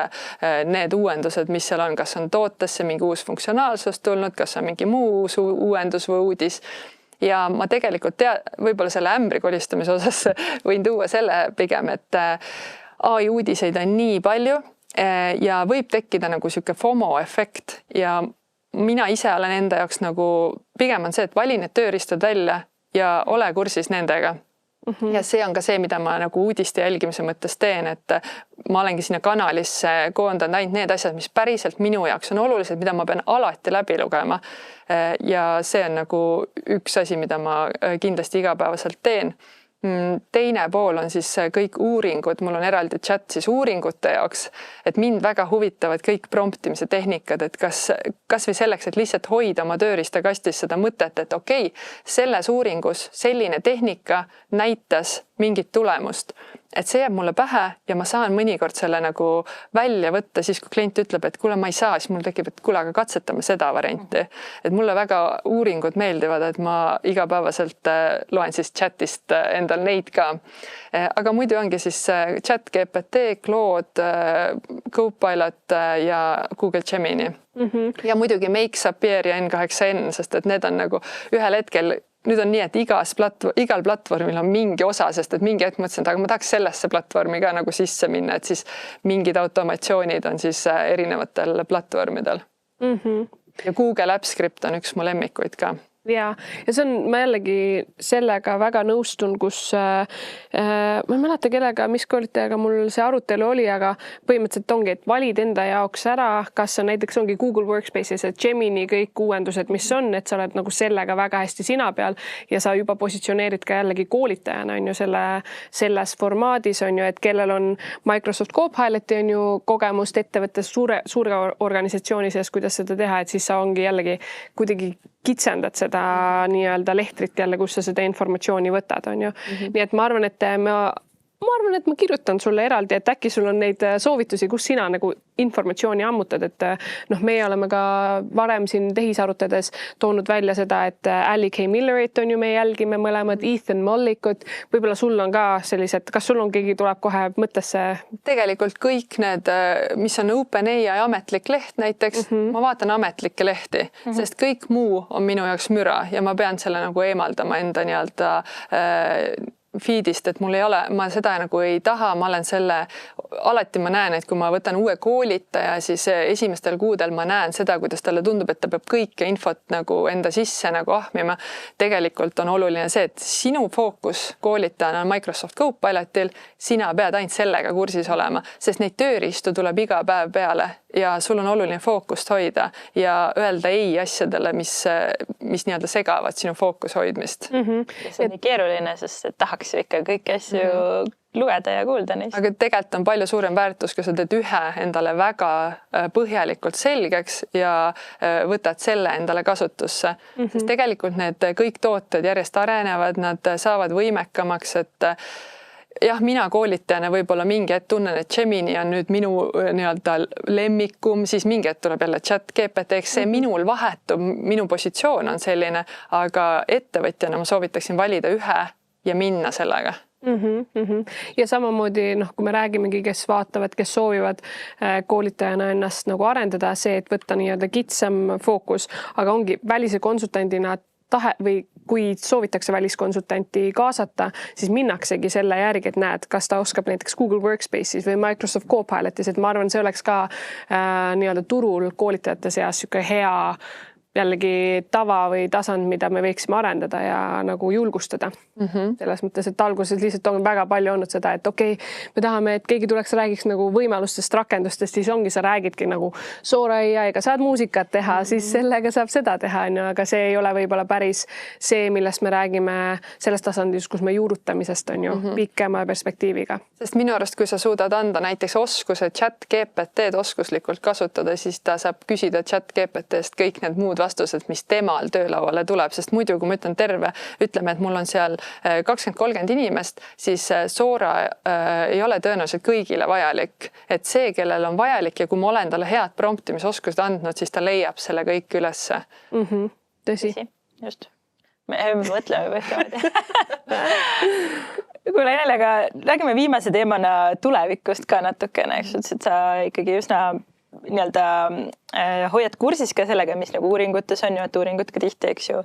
need uuendused, mis seal on, kas on mingi uus funktsionaalsus tulnud, kas on mingi muu uus uuendus või uudis. Ja ma tegelikult võib-olla selle ämbrikolistamise osas võin tuua selle pigem, et AI uudiseid on nii palju ja võib tekkida nagu sihuke FOMO efekt ja mina ise olen enda jaoks nagu pigem on see, et valin need tööriistad välja ja ole kursis nendega. Ja see on ka see, mida ma nagu uudiste jälgimise mõttes teen, et ma olengi sinna kanalisse koondanud ainult need asjad, mis päriselt minu jaoks on olulised, mida ma pean alati läbi lugema. Ja see on nagu üks asi, mida ma kindlasti igapäevaselt teen. Teine pool on siis kõik uuringud, mul on eraldi chat siis uuringute jaoks, et mind väga huvitavad kõik promptimise tehnikad, et kas või selleks, et lihtsalt hoida oma tööriistakastis seda mõtet, et okei, selles uuringus selline tehnika näitas mingit tulemust. Et see jääb mulle pähe ja ma saan mõnikord selle nagu välja võtta siis, kui klient ütleb, et kuule, ma ei saa, siis mul tekib, et kuule, aga katsetame seda varianti. Et mulle väga uuringud meeldivad, et ma igapäevaselt loen siis chatist endal neid ka. Aga muidu ongi siis chat GPT, Claude, Copilot ja Google Gemini. Ja muidugi Make Zapier ja N8N, sest et need on nagu ühel hetkel nüüd on nii, et igal platvormil on mingi osa, sest et mingi hetk mõtlesin, et aga ma tahaks sellesse platvormi ka nagu sisse minna, et siis mingid automatsioonid on siis erinevatel platvormidel. Ja Google AppScript on üks mu lemmikuid ka. Ja see on, ma jällegi sellega väga nõustun, kus ma ei mäleta kellega, mis koolitajaga mul see arutelu oli, aga põhimõtteliselt ongi, et valid enda jaoks ära, kas on näiteks ongi Google Workspaces, et Gemini kõik uuendused, mis on, et sa oled nagu sellega väga hästi sina peal ja sa juba positsioneerid ka jällegi koolitajana on ju selles formaadis on ju, et kellel on Microsoft Copiloti on ju kogemust ettevõttes suure organisatsiooni sees, kuidas seda teha, et siis sa ongi jällegi kuidagi kitsendad seda nii-öelda lehtrit jälle, kus sa seda informatsiooni võtad, on ju. Nii et ma arvan, et ma kirjutan sulle eraldi, et äkki sul on neid soovitusi, kus sina nagu informatsiooni ammutad, et meie oleme ka varem siin tehisarutades toonud välja seda, et Ali K. Millerit on ju, me jälgime mõlemad, Ethan Mollikut, võib-olla sul on ka sellised, kas sul on keegi tuleb kohe mõttesse? Tegelikult kõik need, mis on OpenAI ametlik leht näiteks, ma vaatan ametlikke lehti, sest kõik muu on minu jaoks müra ja ma pean selle nagu eemaldama enda nii-öelda feedist, et mul ei ole, ma seda nagu ei taha, ma olen alati ma näen, et kui ma võtan uue koolitaja, siis esimestel kuudel ma näen seda, kuidas talle tundub, et ta peab kõike infot nagu enda sisse nagu ahmima. Tegelikult on oluline see, et sinu fookus koolitajana on Microsoft Copilotil, sina pead ainult sellega kursis olema, sest neid tööriistu tuleb iga päev peale ja sul on oluline fookust hoida ja öelda ei asjadele, mis nii-öelda segavad sinu fookus hoidmist. Ja see on nii keeruline, sest tahaks ju ikka kõiki asju lugeda ja kuulda neist. Aga tegelikult on palju suurem väärtus, kui sa teed ühe endale väga põhjalikult selgeks ja võtad selle endale kasutusse. Sest tegelikult need kõik tooted järjest arenevad, nad saavad võimekamaks, et jah, mina koolitajana võib-olla mingi hetk tunnen, et Gemini on nüüd minu nii-öelda lemmikum, siis mingi hetk tuleb jälle ChatGPT, eks see minul vahetub, minu positsioon on selline, aga ettevõtjana ma soovitaksin valida ühe ja minna sellega. Ja samamoodi, kui me räägimegi, kes vaatavad, kes soovivad koolitajana ennast nagu arendada, see, et võtta nii-öelda kitsam fookus, aga ongi välise konsultandina või kui soovitakse väliskonsultanti kaasata, siis minnaksegi selle järgi, et näed, kas ta oskab näiteks Google Workspace'is või Microsoft Copilotis, et ma arvan, see oleks ka nii-öelda turul koolitajate seas niisugune hea jällegi tava või tasand, mida me võiksime arendada ja nagu julgustada. Selles mõttes, et alguses lihtsalt on väga palju olnud seda, et okei, me tahame, et keegi tuleks räägiks nagu võimalustest, rakendustest, siis ongi, sa räägidki nagu Sora AI-ga saad muusikat teha, siis sellega saab seda teha, aga see ei ole võib-olla päris see, millest me räägime selles tasandis, kus me juurutamisest on ju pikema perspektiiviga. Sest minu arust, kui sa suudad anda näiteks oskuse ChatGPT-d oskuslikult kasutada, siis ta saab küsida ChatGPT-st kõik need muud vastused, mis temal töölauale tuleb, sest muidu, kui ma ütlen ütleme, et mul on seal 20-30 inimest, siis Sora ei ole tõenäoliselt kõigile vajalik. Et see, kellel on vajalik ja kui ma olen talle head promptimisoskused andnud, siis ta leiab selle kõik ülesse. Tõsi. Just. Me mõtleme võtame. Kuule, Enel, räägime viimase teemana tulevikust ka natukene, et sa ikkagi üsna nii-öelda hoiad kursis ka sellega, mis nagu uuringutes on ju, et uuringud ka tihti, eks ju,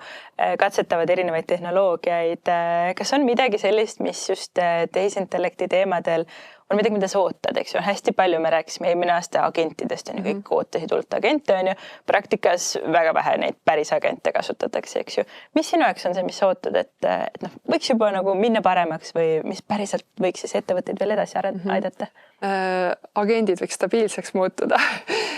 katsetavad erinevaid tehnoloogiaid. Kas on midagi sellist, mis just tehisintellekti teemadel on midagi, mida sa ootad, eks ju? Hästi palju me rääkisime eelmine aasta agentidest, on ju, kõik ootasid hullult agente, on ju. Praktikas väga vähe neid päris agente kasutatakse, eks ju. Mis sinu jaoks on see, mis sa ootad, et võiks juba nagu minna paremaks või mis päriselt võiks siis ettevõtteid veel edasi aidata? Agendid võiks stabiilseks muutuda.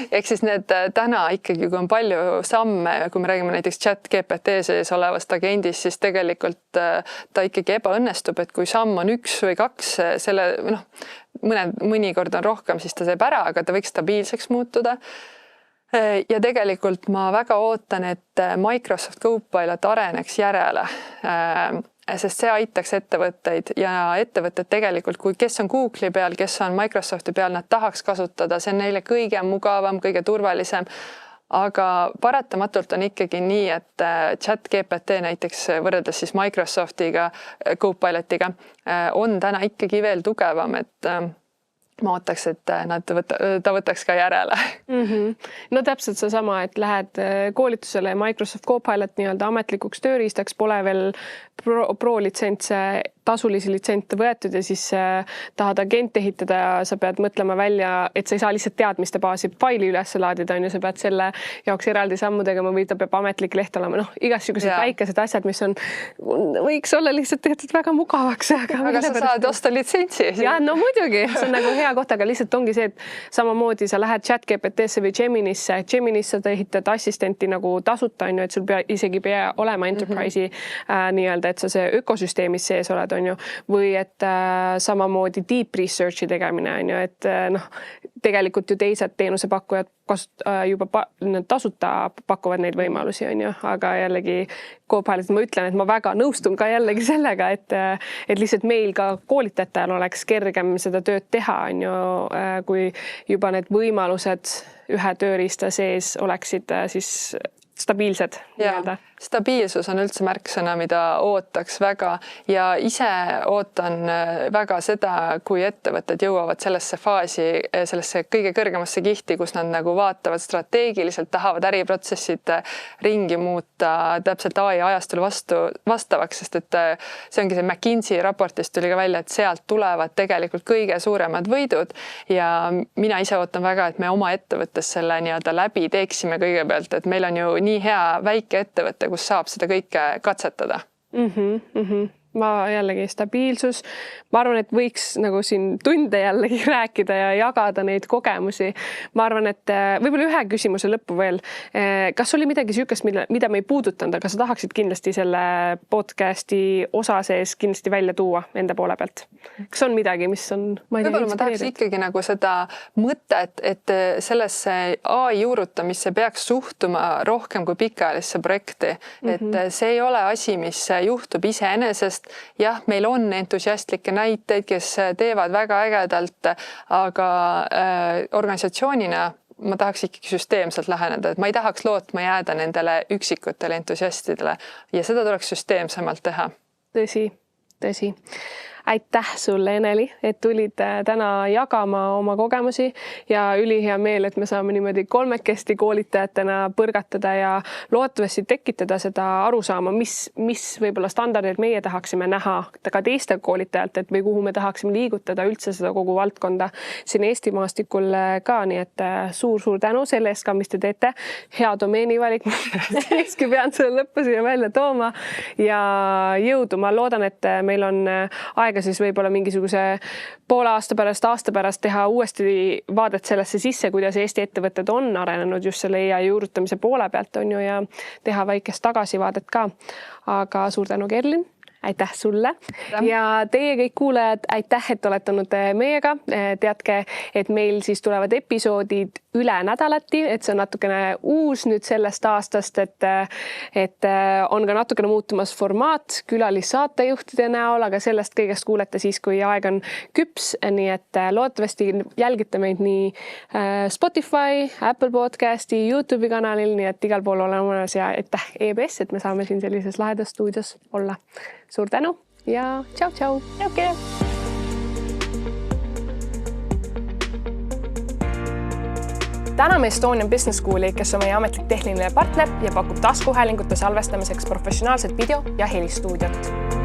Ehk siis need täna ikkagi, kui on palju samme, kui me räägime näiteks ChatGPT sees olevast agendist, siis tegelikult ta ikkagi ebaõnnestub, et kui samm on 1 või 2, selle mõnikord on rohkem, siis ta teeb ära, aga ta võiks stabiilseks muutuda. Ja tegelikult ma väga ootan, et Microsoft Copilot areneks järele, sest see aitaks ettevõtteid ja ettevõtted tegelikult, kes on Google'i peal, kes on Microsofti peal, nad tahaks kasutada, see on neile kõige mugavam, kõige turvalisem. Aga paratamatult on ikkagi nii, et ChatGPT näiteks võrreldes siis Microsoftiga, Copilotiga on täna ikkagi veel tugevam, et ma ootaks, et ta võtaks ka järele. No täpselt seesama, et lähed koolitusele ja Microsoft Copilot nii-öelda ametlikuks tööriistaks, pole veel pro-litsentse, tasulisi litsente võetud ja siis tahad agent ehitada ja sa pead mõtlema välja, et sa ei saa lihtsalt teadmiste baasi faili üles laadida, on ju, sa pead selle jaoks eraldi sammudega, või ta peab ametlik leht olema, igasugused väikesed asjad, mis võiks olla lihtsalt tehtud väga mugavaks. Aga sa saad osta litsentsi. Ja, no muidugi, see on nagu hea koht, aga lihtsalt ongi see, et samamoodi sa lähed ChatGPT-sse või Geminisse sa ehitad assistenti nagu tasuta, on ju, et sul isegi pea olema enterprise'i nii-öelda, et sa see ökosüsteemis sees oled, on ju, või et samamoodi deep research'i tegemine, on ju, et tegelikult ju teised teenusepakkujad juba tasuta pakuvad neid võimalusi, on ju, aga jällegi Copilot, ma ütlen, et ma väga nõustun ka jällegi sellega, et lihtsalt meil ka koolitajal oleks kergem seda tööd teha, on ju, kui juba need võimalused ühe tööriista sees oleksid siis stabiilsed. Stabiilsus on üldse märksõna, mida ootaks väga ja ise ootan väga seda, kui ettevõtted jõuavad sellesse faasi, sellesse kõige kõrgemasse kihti, kus nad nagu vaatavad strateegiliselt, tahavad äriprotsessid ringi muuta täpselt AI ajastule vastavaks, sest et see ongi see McKinsey raportist tuli ka välja, et sealt tulevad tegelikult kõige suuremad võidud ja mina ise ootan väga, et me oma ettevõttes selle nii-öelda läbi teeksime kõigepealt, et meil on ju nii hea väike ettevõte, kus saab seda kõike katsetada. Ma jällegi stabiilsus. Ma arvan, et võiks nagu siin tunde jällegi rääkida ja jagada neid kogemusi. Ma arvan, et võib-olla ühe küsimuse lõppu veel. Kas oli midagi süükest, mida me ei puudutanud, aga sa tahaksid kindlasti selle podcasti osa sees kindlasti välja tuua enda poole pealt? Kas on midagi, mis on... Võib-olla ma tahaks ikkagi nagu seda mõtet, et sellesse AI juurutamisse peaks suhtuma rohkem kui pikaajalisse projekti. Et see ei ole asi, mis juhtub iseenesest, sest jah, meil on entusiastlikke näiteid, kes teevad väga ägedalt, aga organisatsioonina ma tahaks ikkagi süsteemselt läheneda, et ma ei tahaks lootma jääda nendele üksikutele entusiastidele ja seda tuleks süsteemsemalt teha. Tõsi. Aitäh sulle, Eneli, et tulid täna jagama oma kogemusi ja ülihea meel, et me saame niimoodi kolmekesti koolitajatena põrgatada ja loodetavasti tekitada seda arusaama, mis võib-olla standardid meie tahaksime näha ka teiste koolitajalt, et või kuhu me tahaksime liigutada üldse seda kogu valdkonda siin Eesti maastikul ka, nii et suur-suur tänu selle eest ka, mis te teete. Hea domeenivalik, siiski pean selle lõppu siia välja tooma ja jõudu. Ma loodan, et meil on aega siis võib-olla mingisuguse poole aasta pärast teha uuesti vaadet sellesse sisse, kuidas Eesti ettevõtted on arenenud just selle AI juurutamise poole pealt on ju ja teha väikest tagasivaadet ka. Aga suur tänu, Kerlin. Aitäh sulle ja teie kõik kuulajad, aitäh, et olete olnud meiega. Teadke, et meil siis tulevad episoodid üle nädalati, et see on natukene uus nüüd sellest aastast, et on ka natukene muutumas formaat külalissaatejuhtide näol, aga sellest kõigest kuulete siis, kui aeg on küps, nii et loodetavasti jälgite meid nii Spotify, Apple Podcasti, YouTube'i kanalil, nii et igal pool oleme olemas ja aitäh EBS, et me saame siin sellises lahedas stuudios olla. Suur tänu ja tšau! Okay. Täname Estonian Business Schooli, kes on meie ametlik tehniline partner ja pakub taskuhäälingute salvestamiseks professionaalset video- ja helistuudiot.